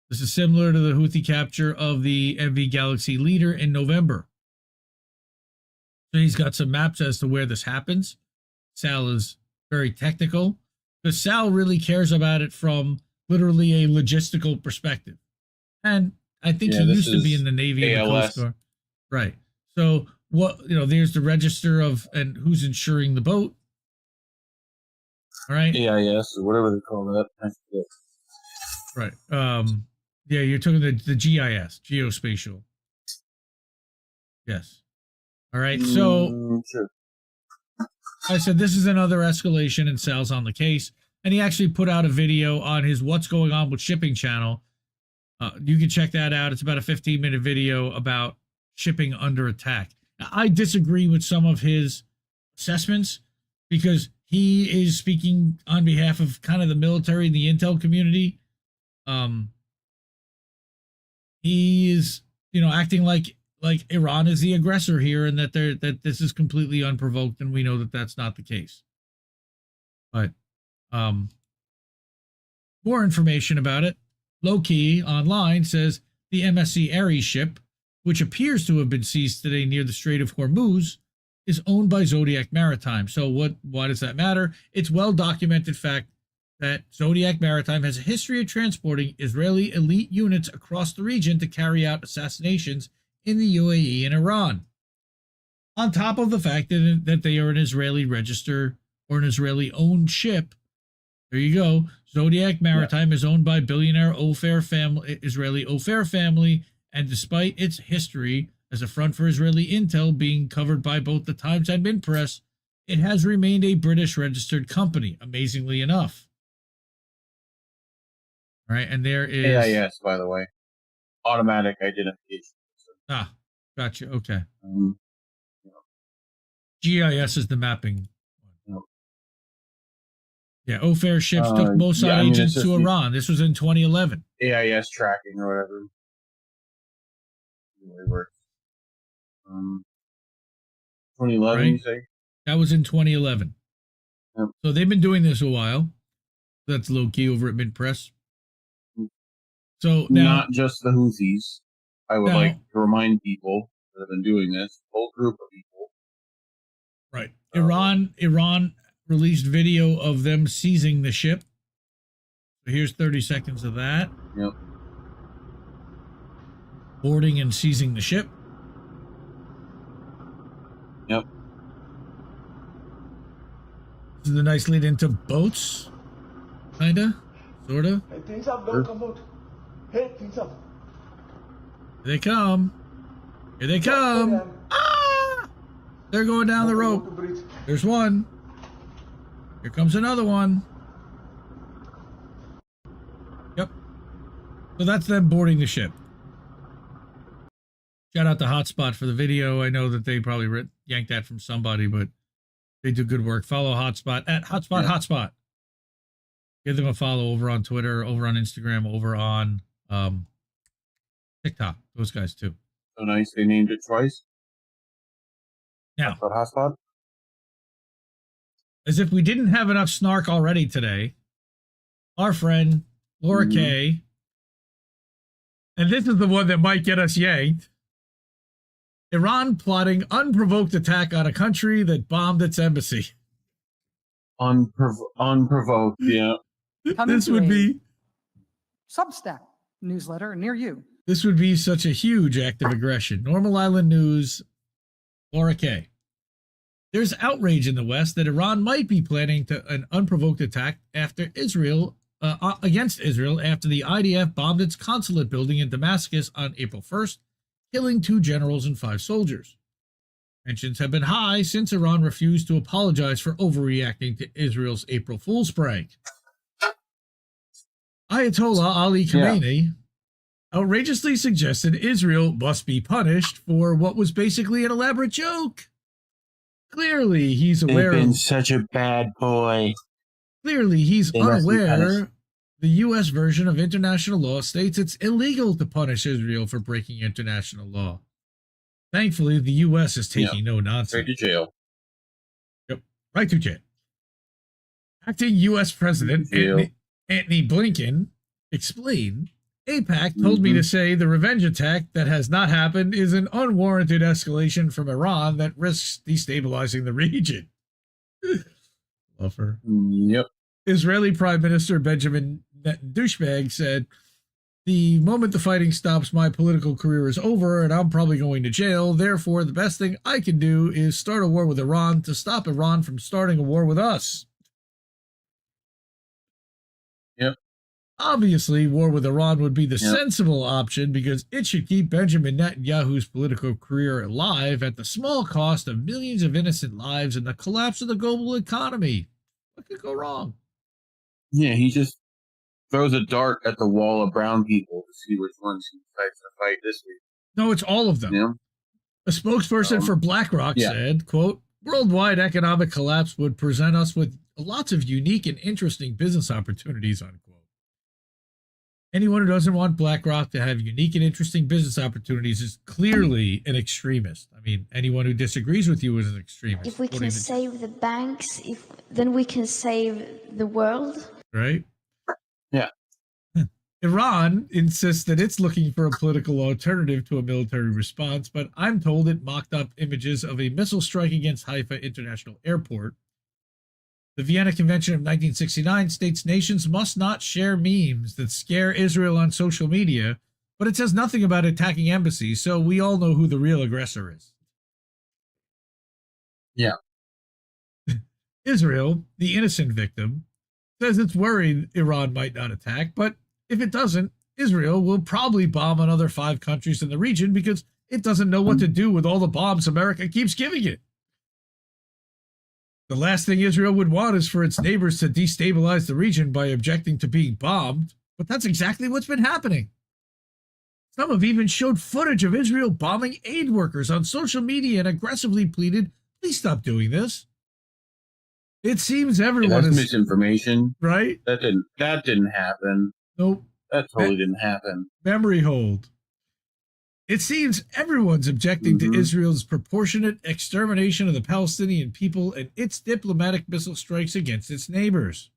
This is similar to the Houthi capture of the MV Galaxy Leader in November. So he's got some maps as to where this happens. Sal is very technical, because Sal really cares about it from literally a logistical perspective. And I think he used to be in the Navy and the Coast Guard. Right. So there's the register of and who's insuring the boat. All right. AIS or whatever they call that. Right. You're talking the GIS, geospatial. Yes. All right. So sure. I said this is another escalation, and Sal's on the case. And he actually put out a video on his What's Going On with Shipping channel. You can check that out. It's about a 15-minute video about shipping under attack. Now, I disagree with some of his assessments because he is speaking on behalf of kind of the military and the intel community. He is, acting like Iran is the aggressor here, and that this is completely unprovoked, and we know that that's not the case. But more information about it Lowkey online says the MSC Ares ship, which appears to have been seized today near the Strait of Hormuz, is owned by Zodiac Maritime. So why does that matter? It's well-documented fact that Zodiac Maritime has a history of transporting Israeli elite units across the region to carry out assassinations in the UAE and Iran. On top of the fact that they are an Israeli register or an Israeli-owned ship, there you go. Zodiac Maritime is owned by billionaire Israeli Ofer family, and despite its history as a front for Israeli intel being covered by both the Times and Mint Press, it has remained a British registered company, amazingly enough. All right, and there is AIS, by the way, automatic identification. Ah, gotcha. Okay. GIS is the mapping. Yeah, Ofer ships took Mossad agents to Iran. This was in 2011. AIS tracking or whatever. It works. 2011, right? You say? That was in 2011. Yep. So they've been doing this a while. That's Lowkey over at Mint Press. So now, not just the Houthis. I would like to remind people that have been doing this, whole group of people. Right. Iran released video of them seizing the ship. So here's 30 seconds of that. Yep. Boarding and seizing the ship. Yep. This is a nice lead into boats. Kinda. Sorta. Hey, things up, don't come out. Hey, things up. Here they come. Here they come. Ah! They're going down the rope. There's one. Here comes another one. Yep. So that's them boarding the ship. Shout out to HotSpot for the video. I know that they probably yanked that from somebody, but they do good work. Follow HotSpot at HotSpot Hotspot. Give them a follow over on Twitter, over on Instagram, over on TikTok. Those guys too. So nice. They named it twice. Now, HotSpot. As if we didn't have enough snark already today, our friend Laura K, and this is the one that might get us yanked. Iran plotting unprovoked attack on a country that bombed its embassy. Unprovoked, yeah. This would be Substack newsletter near you. This would be such a huge act of aggression. Normal Island News, Laura K. There's outrage in the West that Iran might be planning an unprovoked attack after against Israel after the IDF bombed its consulate building in Damascus on April 1st, killing 2 generals and 5 soldiers. Tensions have been high since Iran refused to apologize for overreacting to Israel's April Fool's prank. Ayatollah Ali Khamenei outrageously suggested Israel must be punished for what was basically an elaborate joke. Clearly, he's aware. They've been such a bad boy. Clearly, he's unaware. The U.S. version of international law states it's illegal to punish Israel for breaking international law. Thankfully, the U.S. is taking no nonsense. Right to jail. Yep, right to jail. Acting U.S. President Antony Blinken explained, AIPAC told me to say the revenge attack that has not happened is an unwarranted escalation from Iran that risks destabilizing the region. Love Yep. Israeli Prime Minister Benjamin Douchebag said, the moment the fighting stops, my political career is over and I'm probably going to jail. Therefore, the best thing I can do is start a war with Iran to stop Iran from starting a war with us. Yep. Obviously, war with Iran would be the sensible option because it should keep Benjamin Netanyahu's political career alive at the small cost of millions of innocent lives and the collapse of the global economy. What could go wrong? Yeah, he just throws a dart at the wall of brown people to see which ones he decides to fight this week. No, it's all of them. Yeah. A spokesperson for BlackRock said, quote, worldwide economic collapse would present us with lots of unique and interesting business opportunities, unquote. Anyone who doesn't want BlackRock to have unique and interesting business opportunities is clearly an extremist. I mean, anyone who disagrees with you is an extremist. If we can save the banks, then we can save the world. Right? Yeah. Iran insists that it's looking for a political alternative to a military response, but I'm told it mocked up images of a missile strike against Haifa International Airport. The Vienna Convention of 1969 states nations must not share memes that scare Israel on social media, but it says nothing about attacking embassies, so we all know who the real aggressor is. Yeah. Israel, the innocent victim, says it's worried Iran might not attack, but if it doesn't, Israel will probably bomb another 5 countries in the region because it doesn't know what to do with all the bombs America keeps giving it. The last thing Israel would want is for its neighbors to destabilize the region by objecting to being bombed, but that's exactly what's been happening. Some have even showed footage of Israel bombing aid workers on social media and aggressively pleaded, please stop doing this. It seems everyone is misinformation, right? That didn't happen. Nope. That totally didn't happen. Memory hold. It seems everyone's objecting to Israel's proportionate extermination of the Palestinian people and its diplomatic missile strikes against its neighbors.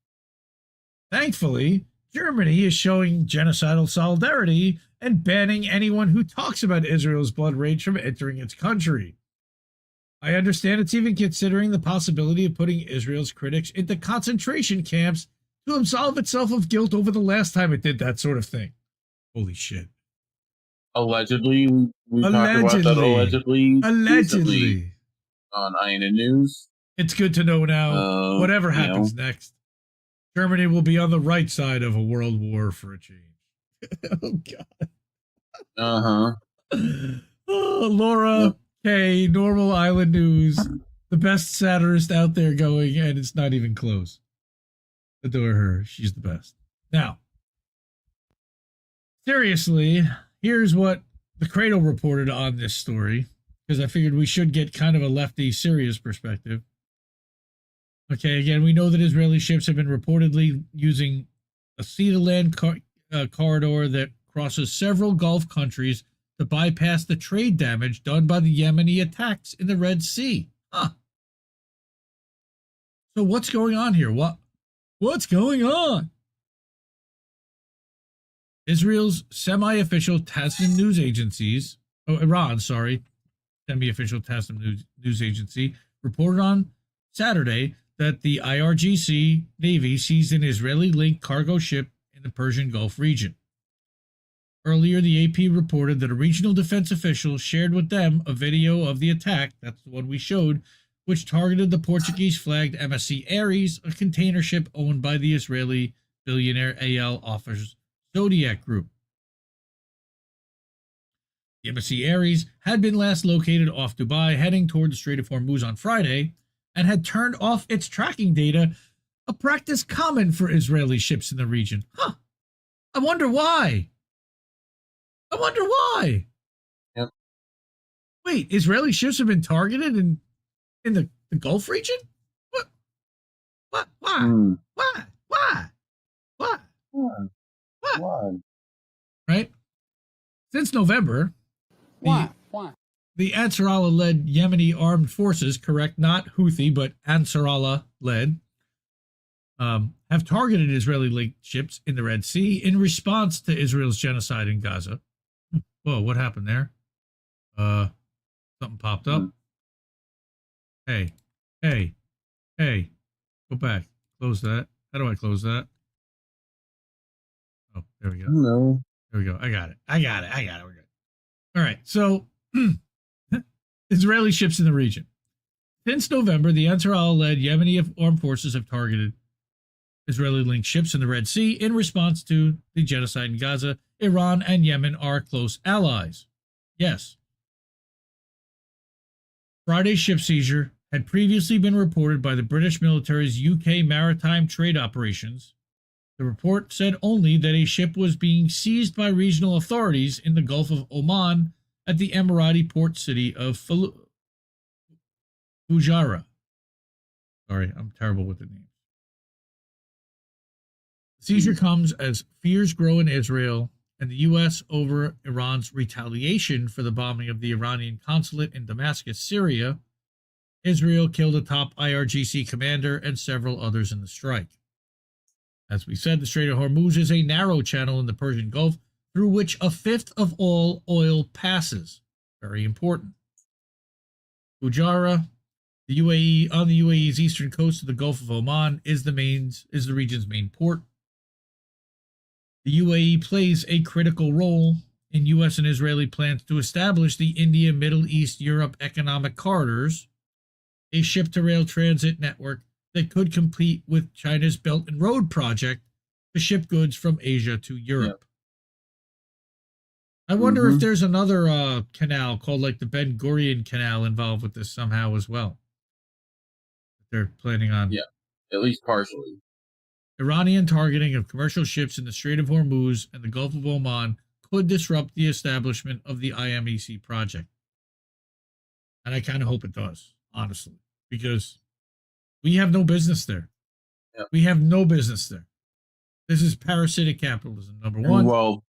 Thankfully, Germany is showing genocidal solidarity and banning anyone who talks about Israel's blood rage from entering its country. I understand it's even considering the possibility of putting Israel's critics into concentration camps to absolve itself of guilt over the last time it did that sort of thing. Holy shit. Allegedly, we talked about that allegedly on INN News. It's good to know now, whatever happens next, Germany will be on the right side of a world war for a change. Oh, God. Oh, Laura K., Normal Island News, the best satirist out there going, and it's not even close. Adore her. She's the best. Now, seriously, here's what the Cradle reported on this story, because I figured we should get kind of a lefty, serious perspective. Okay, again, we know that Israeli ships have been reportedly using a sea-to-land corridor that crosses several Gulf countries to bypass the trade damage done by the Yemeni attacks in the Red Sea. Huh. So what's going on here? What's going on? Israel's semi-official Tasnim news agencies, semi-official Tasnim news agency, reported on Saturday that the IRGC Navy seized an Israeli-linked cargo ship in the Persian Gulf region. Earlier, the AP reported that a regional defense official shared with them a video of the attack, that's the one we showed, which targeted the Portuguese-flagged MSC Ares, a container ship owned by the Israeli billionaire Eyal Offer's Zodiac Group. The MSC Ares had been last located off Dubai, heading toward the Strait of Hormuz on Friday, and had turned off its tracking data, a practice common for Israeli ships in the region. Huh. I wonder why. Yep. Wait, Israeli ships have been targeted in the Gulf region? What? Why? Why? Right? Since November, the Ansarallah-led Yemeni armed forces, correct, not Houthi, but Ansarallah-led, have targeted Israeli-linked ships in the Red Sea in response to Israel's genocide in Gaza. Whoa, what happened there? Something popped up. Hey, go back. Close that. How do I close that? Oh, there we go. No. There we go. I got it. We're good. All right. So, Israeli ships in the region. Since November, the Ansarallah-led Yemeni armed forces have targeted Israeli-linked ships in the Red Sea in response to the genocide in Gaza. Iran and Yemen are close allies. Yes. Friday's ship seizure had previously been reported by the British military's UK maritime trade operations. The report said only that a ship was being seized by regional authorities in the Gulf of Oman at the Emirati port city of Fujairah. Sorry, I'm terrible with the names. The seizure comes as fears grow in Israel and the U.S. over Iran's retaliation for the bombing of the Iranian consulate in Damascus, Syria. Israel killed a top IRGC commander and several others in the strike. As we said, the Strait of Hormuz is a narrow channel in the Persian Gulf through which a fifth of all oil passes. Very important. Fujairah, the UAE, on the UAE's eastern coast of the Gulf of Oman, is the region's main port. The UAE plays a critical role in U.S. and Israeli plans to establish the India, Middle East, Europe economic corridors, a ship-to-rail transit network that could compete with China's Belt and Road project to ship goods from Asia to Europe. I wonder if there's another canal called like the Ben Gurion Canal involved with this somehow as well. They're planning on. Yeah, at least partially. Iranian targeting of commercial ships in the Strait of Hormuz and the Gulf of Oman could disrupt the establishment of the IMEC project. And I kind of hope it does, honestly, because we have no business there. Yep. We have no business there. This is parasitic capitalism, number one. Well,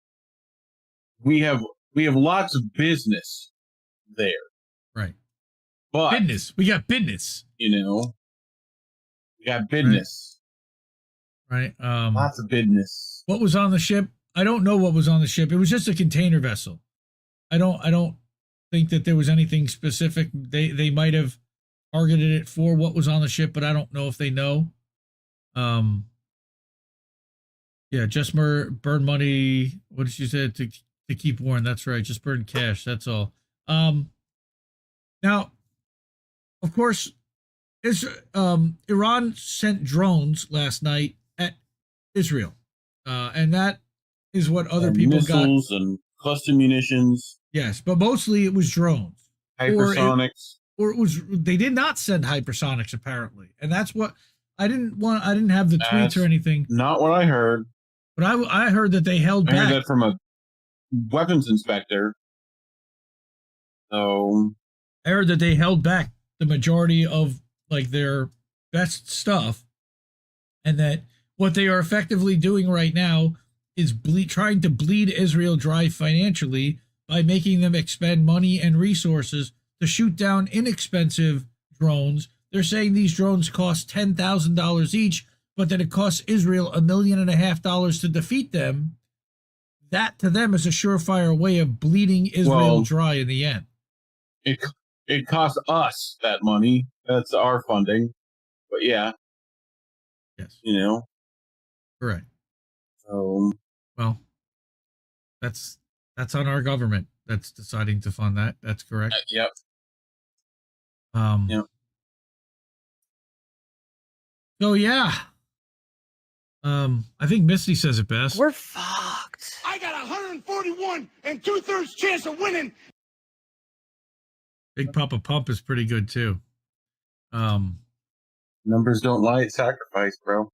we have lots of business there. Right. But business. We got business. You know. We got business. Right. Lots of business. What was on the ship? I don't know what was on the ship. It was just a container vessel. I don't think that there was anything specific. They might have targeted it for what was on the ship, but I don't know if they know. Yeah, just burn money. What did you say? To keep warm. That's right. Just burn cash. That's all. Now, of course, Iran sent drones last night at Israel, and that is what other people got. Missiles and cluster munitions. Yes, but mostly it was drones. Hypersonics. Or it was. They did not send hypersonics apparently, and that's what I didn't want. I didn't have the tweets or anything. Not what I heard. But I heard that they held back. I heard that from a weapons inspector. So I heard that they held back the majority of like their best stuff, and that what they are effectively doing right now is trying to bleed Israel dry financially by making them expend money and resources to shoot down inexpensive drones. They're saying these drones cost $10,000 each, but that it costs Israel $1.5 million to defeat them. That to them is a surefire way of bleeding Israel dry in the end. It costs us that money. That's our funding. But yeah. Yes. You know. Correct. So well, that's on our government that's deciding to fund that. That's correct. Yep. Yep. So yeah. I think Misty says it best. We're fucked. I got 141 and 2/3 chance of winning. Big Papa Pump is pretty good too. Numbers don't lie, it's sacrifice, bro.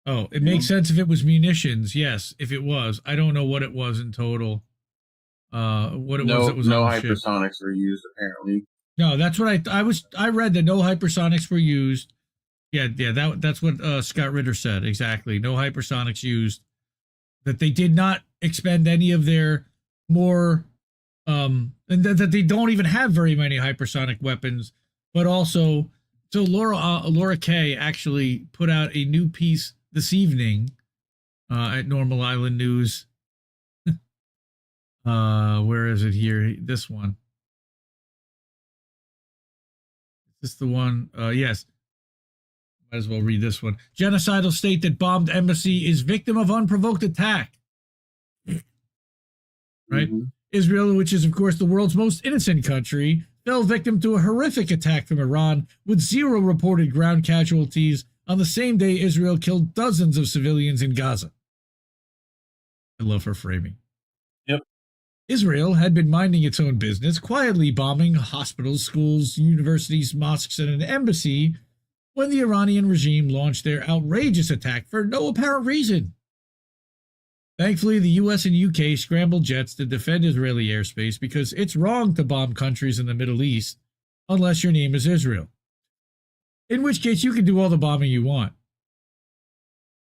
Oh, it makes sense if it was munitions. Yes, if it was. I don't know what it was in total. What it was that was no on the ship. hypersonics were used apparently. No, that's what I read that no hypersonics were used. Yeah, that's what Scott Ritter said exactly. No hypersonics used. That they did not expend any of their more and that they don't even have very many hypersonic weapons, but also so Laura Kay actually put out a new piece this evening at Normal Island News. Where is it here? This one. Is this the one? Yes. Might as well read this one. Genocidal state that bombed embassy is victim of unprovoked attack. Right? Mm-hmm. Israel, which is, of course, the world's most innocent country, fell victim to a horrific attack from Iran with 0 reported ground casualties on the same day Israel killed dozens of civilians in Gaza. I love her framing. Yep. Israel had been minding its own business, quietly bombing hospitals, schools, universities, mosques, and an embassy when the Iranian regime launched their outrageous attack for no apparent reason. Thankfully, the US and UK scrambled jets to defend Israeli airspace because it's wrong to bomb countries in the Middle East unless your name is Israel. In which case, you can do all the bombing you want.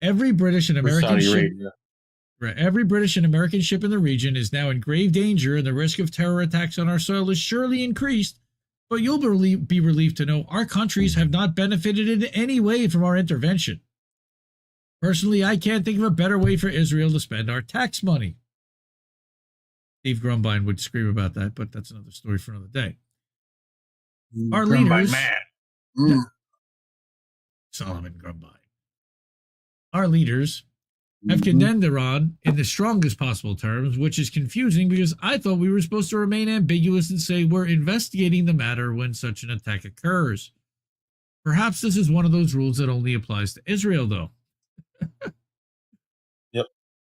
Every British and American ship, every British and American ship in the region is now in grave danger, and the risk of terror attacks on our soil is surely increased. But you'll be relieved to know our countries have not benefited in any way from our intervention. Personally, I can't think of a better way for Israel to spend our tax money. Steve Grumbine would scream about that, but that's another story for another day. Our leaders... Solomon Grumbine. Our leaders have condemned Iran in the strongest possible terms, which is confusing because I thought we were supposed to remain ambiguous and say we're investigating the matter when such an attack occurs. Perhaps this is one of those rules that only applies to Israel, though. Yep.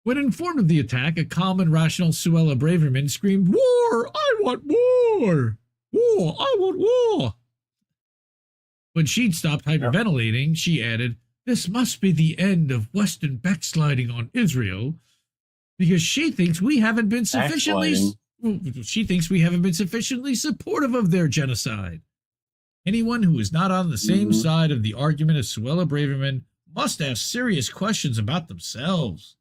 When informed of the attack, a calm and rational Suella Braverman screamed, "War! I want war! War! I want war!" When she'd stopped hyperventilating, she added, "This must be the end of Western backsliding on Israel, because she thinks we haven't been sufficiently supportive of their genocide. Anyone who is not on the same side of the argument as Suella Braverman must ask serious questions about themselves."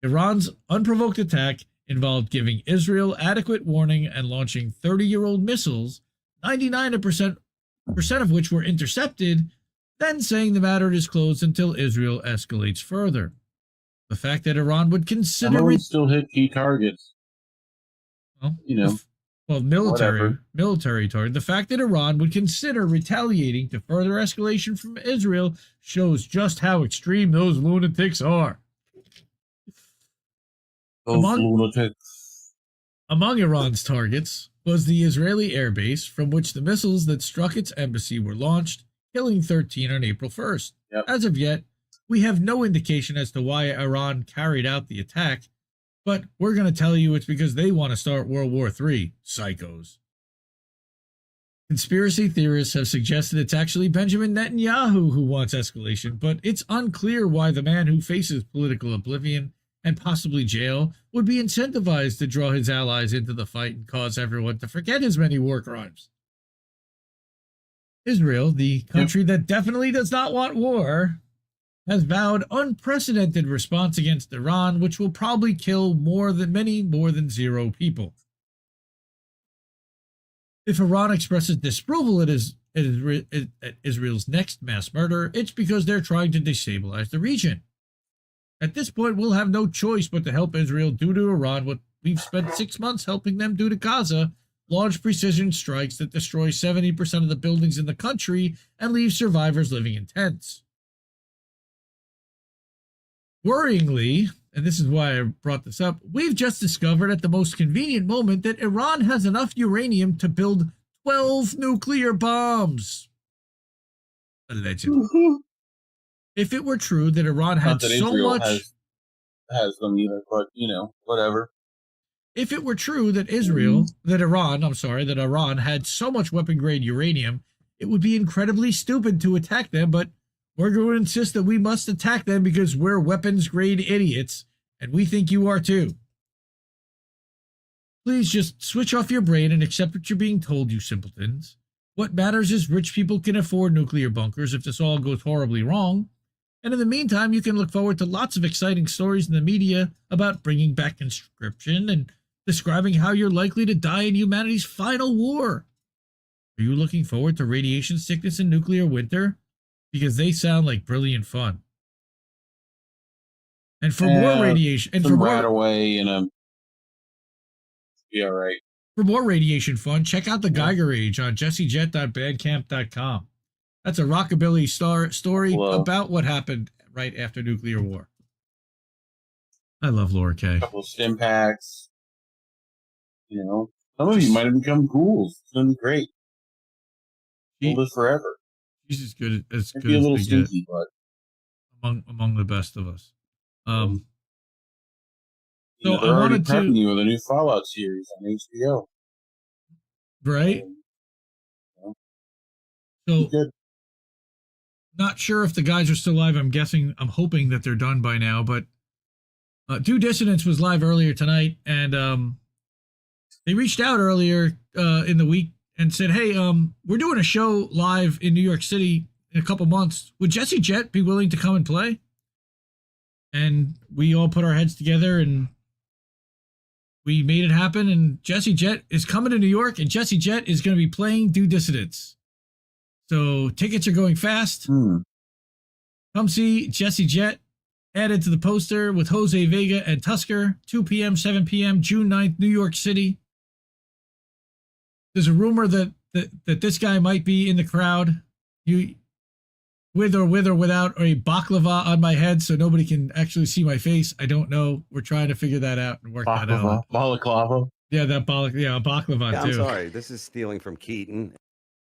Iran's unprovoked attack involved giving Israel adequate warning and launching 30-year-old missiles, 99% of which were intercepted, then saying the matter is closed until Israel escalates further. The fact that Iran would consider still hit key targets. Well, military target. The fact that Iran would consider retaliating to further escalation from Israel shows just how extreme those lunatics are. Among Iran's targets was the Israeli airbase from which the missiles that struck its embassy were launched, killing 13 on April 1st. Yep. As of yet, we have no indication as to why Iran carried out the attack, but we're going to tell you it's because they want to start World War III, psychos. Conspiracy theorists have suggested it's actually Benjamin Netanyahu who wants escalation, but it's unclear why the man who faces political oblivion and possibly jail would be incentivized to draw his allies into the fight and cause everyone to forget his many war crimes. Israel, the country that definitely does not want war, has vowed unprecedented response against Iran, which will probably kill more than 0 people. If Iran expresses disapproval at Israel's next mass murder, it's because they're trying to destabilize the region. At this point, we'll have no choice but to help Israel do to Iran what we've spent 6 months helping them do to Gaza, launch precision strikes that destroy 70% of the buildings in the country and leave survivors living in tents. Worryingly, and this is why I brought this up, we've just discovered at the most convenient moment that Iran has enough uranium to build 12 nuclear bombs. Allegedly. If it were true that Iran had so much... has them either, but, whatever. If it were true that that Iran had so much weapon-grade uranium, it would be incredibly stupid to attack them, but we're going to insist that we must attack them because we're weapons-grade idiots, and we think you are too. Please just switch off your brain and accept what you're being told, you simpletons. What matters is rich people can afford nuclear bunkers if this all goes horribly wrong. And in the meantime, you can look forward to lots of exciting stories in the media about bringing back conscription and describing how you're likely to die in humanity's final war. Are you looking forward to radiation sickness and nuclear winter? Because they sound like brilliant fun. And for more radiation, and for more away and be all right. For more radiation fun, check out the Geiger Age on jessejett.bandcamp.com. That's a rockabilly story about what happened right after nuclear war. I love Laura Kay. A couple of stim packs. Some of you might have become ghouls. It's going to be great. We'll live forever. She's as good as be a little stinky, but among the best of us. So I wanted to prepping you with a new Fallout series on HBO. Right. So good. Not sure if the guys are still live. I'm hoping that they're done by now, but Do Dissidence was live earlier tonight, and they reached out earlier in the week and said, hey, we're doing a show live in New York City in a couple months. Would Jesse Jett be willing to come and play? And we all put our heads together and we made it happen. And Jesse Jett is coming to New York, and Jesse Jett is going to be playing Do Dissidence. So tickets are going fast. Come see Jesse Jett added to the poster with Jose Vega and Tusker, 2 p.m., 7 p.m., June 9th, New York City. There's a rumor that this guy might be in the crowd. With or without a baklava on my head so nobody can actually see my face. I don't know. We're trying to figure that out and work that out. Balaclava. Yeah, a baklava Yeah, too. I'm sorry. This is stealing from Keaton.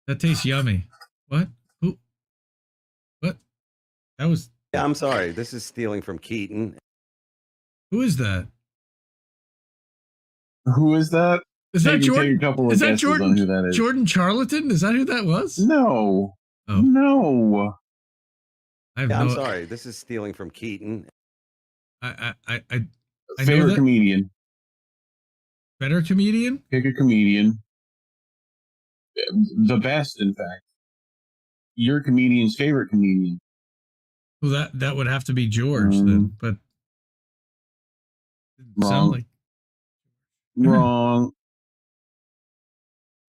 That tastes yummy. What? Who? What? That was... Yeah, I'm sorry. This is stealing from Keaton. Who is that? Who is that? Is that Jordan? Take a couple of Is that guesses Jordan? on who that is. Jordan Charlatan? Is that who that was? No. Oh. No. I'm sorry. This is stealing from Keaton. I Favorite comedian. Better comedian? Pick a comedian. The best, in fact. Your comedian's favorite comedian. Well, that would have to be George then, but Wrong. Sound like wrong.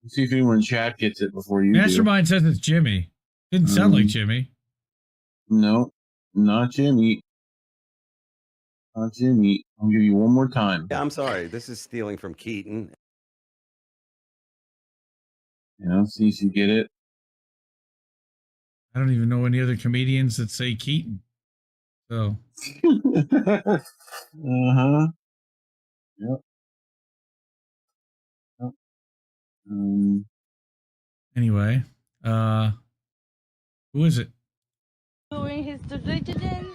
Let's see if anyone in chat gets it before you Mastermind says it's Jimmy. Didn't sound like Jimmy. No, not Jimmy. Not Jimmy. I'll give you one more time. Yeah, I'm sorry. This is stealing from Keaton. Yeah, see if you get it. I don't even know any other comedians that say Keaton. So. Uh-huh. Yep. Yep. Anyway, who is it? Doing his Dissidence.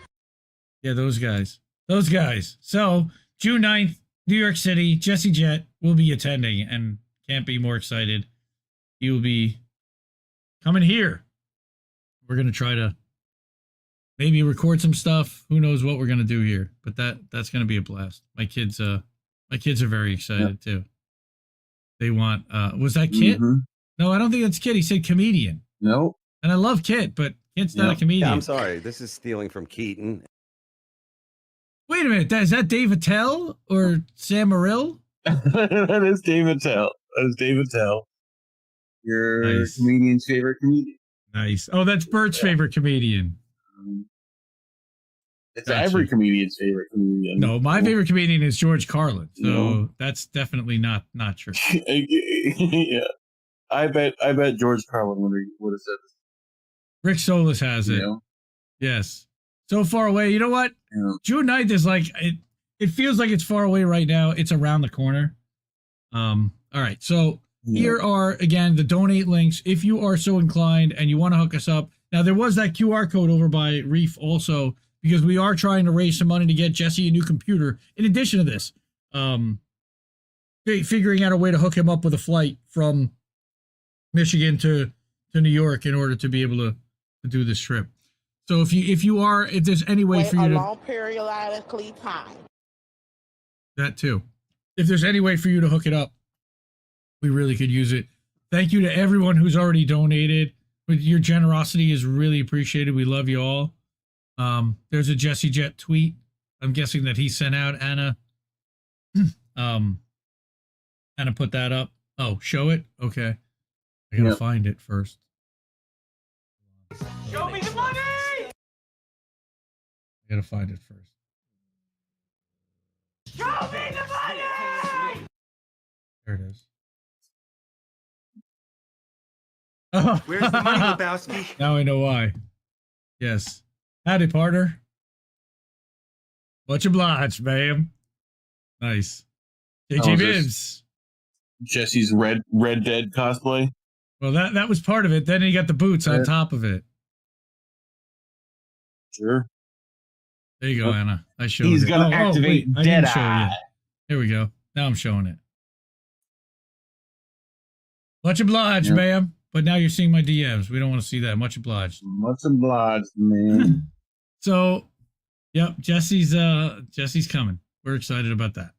Yeah, those guys. Those guys. So, June 9th, New York City, Jesse Jett will be attending and can't be more excited. He will be coming here. We're going to try to maybe record some stuff. Who knows what we're going to do here, but that's going to be a blast. My kids are very excited too. They want, was that Kit? No, I don't think that's Kit. He said comedian. No. And I love Kit, but Kit's not a comedian. Yeah, I'm sorry. This is stealing from Keaton. Wait a minute. Is that Dave Attell or Sam Morrill? That is Dave Attell. That is Dave Attell. Your comedian's favorite comedian. Nice. Oh, that's Bert's favorite comedian. It's every comedian's favorite comedian. No, my favorite comedian is George Carlin. So that's definitely not true. Yeah. I bet George Carlin would have said this. Rick Solis has it. Yes. So far away. You know what? Yeah. June 9th is like, it feels like it's far away right now. It's around the corner. All right. So here are, again, the donate links. If you are so inclined and you want to hook us up. Now, there was that QR code over by Reef also, because we are trying to raise some money to get Jesse a new computer. In addition to this, figuring out a way to hook him up with a flight from Michigan to New York in order to be able to do this trip. So if there's any way for you to Along periodically time. that too, if there's any way for you to hook it up, we really could use it. Thank you to everyone who's already donated. Your generosity is really appreciated. We love you all. There's a Jesse Jett tweet. I'm guessing that he sent out. Anna put that up. Oh, show it. Okay. I gotta find it first. Show me the money! I gotta find it first. Show me the money! There it is. Where's the money, Lebowski? Now I know why. Yes. Howdy, partner. Much obliged, ma'am. Nice. JJ Bibbs. Jesse's Red Dead cosplay. Well, that was part of it. Then he got the boots on top of it. Sure. There you go, Anna. I showed He's it. gonna activate I didn't Deadeye. show it yet. There we go. Now I'm showing it. Much obliged, ma'am. But now you're seeing my DMs. We don't want to see that. Much obliged. Much obliged, man. So, yep, Jesse's coming. We're excited about that.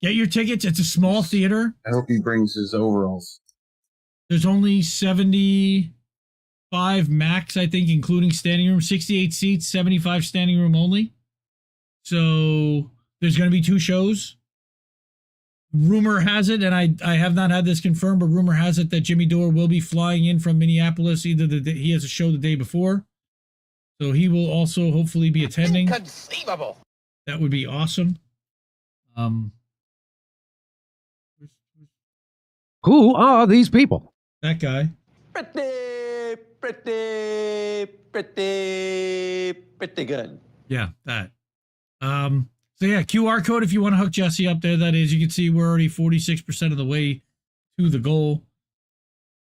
Get your tickets. It's a small theater. I hope he brings his overalls. There's only 75 max, I think, including standing room. 68 seats, 75 standing room only. So there's going to be 2 shows. Rumor has it, and I have not had this confirmed, but rumor has it that Jimmy Dore will be flying in from Minneapolis. Either he has a show the day before, So he will also hopefully be attending. Inconceivable. That would be awesome. Who are these people? That guy. Pretty good. Yeah, that. So yeah, QR code if you want to hook Jesse up there. That is, you can see we're already 46% of the way to the goal.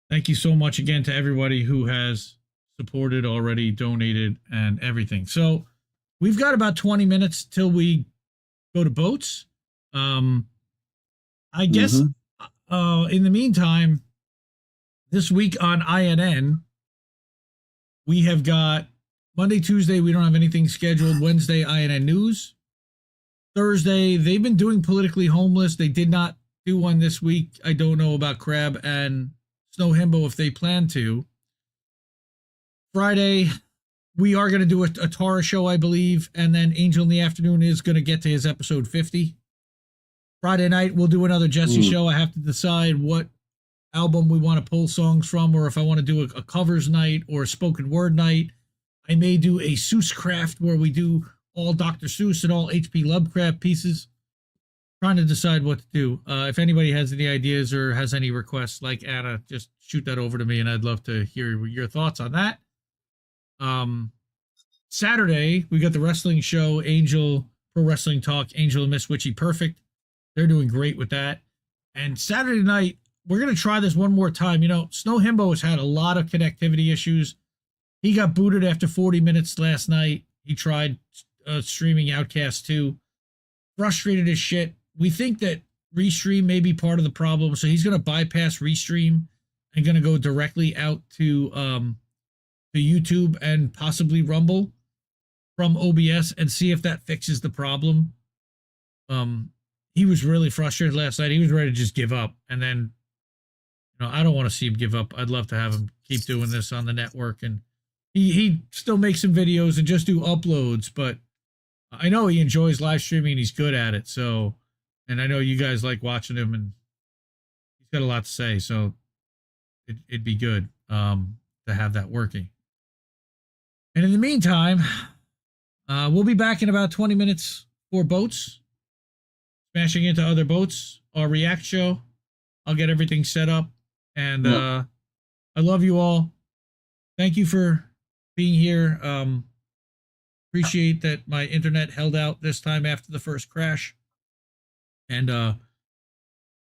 Thank you so much again to everybody who has supported already, donated, and everything. So we've got about 20 minutes till we go to boats. I guess in the meantime, this week on INN, we have got Monday, Tuesday, we don't have anything scheduled. Wednesday, INN News. Thursday, they've been doing Politically Homeless. They did not do one this week. I don't know about Crab and Snow Himbo if they plan to. Friday, we are going to do a Tara show, I believe, and then Angel in the Afternoon is going to get to his episode 50. Friday night, we'll do another Jesse show. I have to decide what album we want to pull songs from, or if I want to do a covers night or a spoken word night. I may do a Seuss Craft where we do all Dr. Seuss and all H.P. Lovecraft pieces. Trying to decide what to do. If anybody has any ideas or has any requests like Anna, just shoot that over to me, and I'd love to hear your thoughts on that. Saturday, we got the wrestling show, Angel Pro Wrestling Talk, Angel and Miss Witchy Perfect. They're doing great with that. And Saturday night, we're going to try this one more time. You know, Snow Himbo has had a lot of connectivity issues. He got booted after 40 minutes last night. He tried streaming Outcast 2. Frustrated as shit. We think that Restream may be part of the problem, so he's going to bypass Restream and going to go directly out to YouTube and possibly Rumble from OBS and see if that fixes the problem. He was really frustrated last night. He was ready to just give up. And then, you know, I don't want to see him give up. I'd love to have him keep doing this on the network. And he still makes some videos and just do uploads, but I know he enjoys live streaming and he's good at it. So, and I know you guys like watching him, and he's got a lot to say. So it'd be good to have that working. And in the meantime, we'll be back in about 20 minutes for boats. Smashing into other boats, our react show. I'll get everything set up. And I love you all. Thank you for being here. Appreciate that my internet held out this time after the first crash. And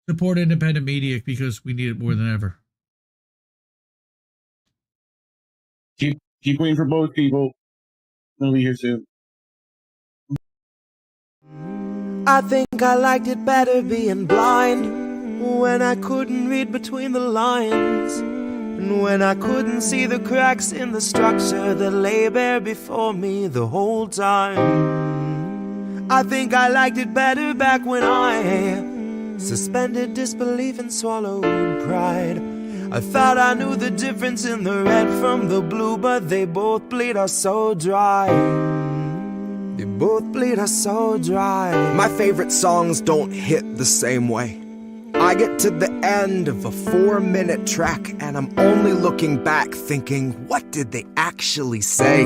support independent media because we need it more than ever. Keep waiting for both people. They'll be here soon. I think I liked it better being blind, when I couldn't read between the lines, and when I couldn't see the cracks in the structure that lay bare before me the whole time. I think I liked it better back when I suspended disbelief and swallowed pride. I thought I knew the difference in the red from the blue, but they both bleed us so dry. They both bleed us so dry. My favorite songs don't hit the same way. I get to the end of a 4-minute track and I'm only looking back thinking, what did they actually say?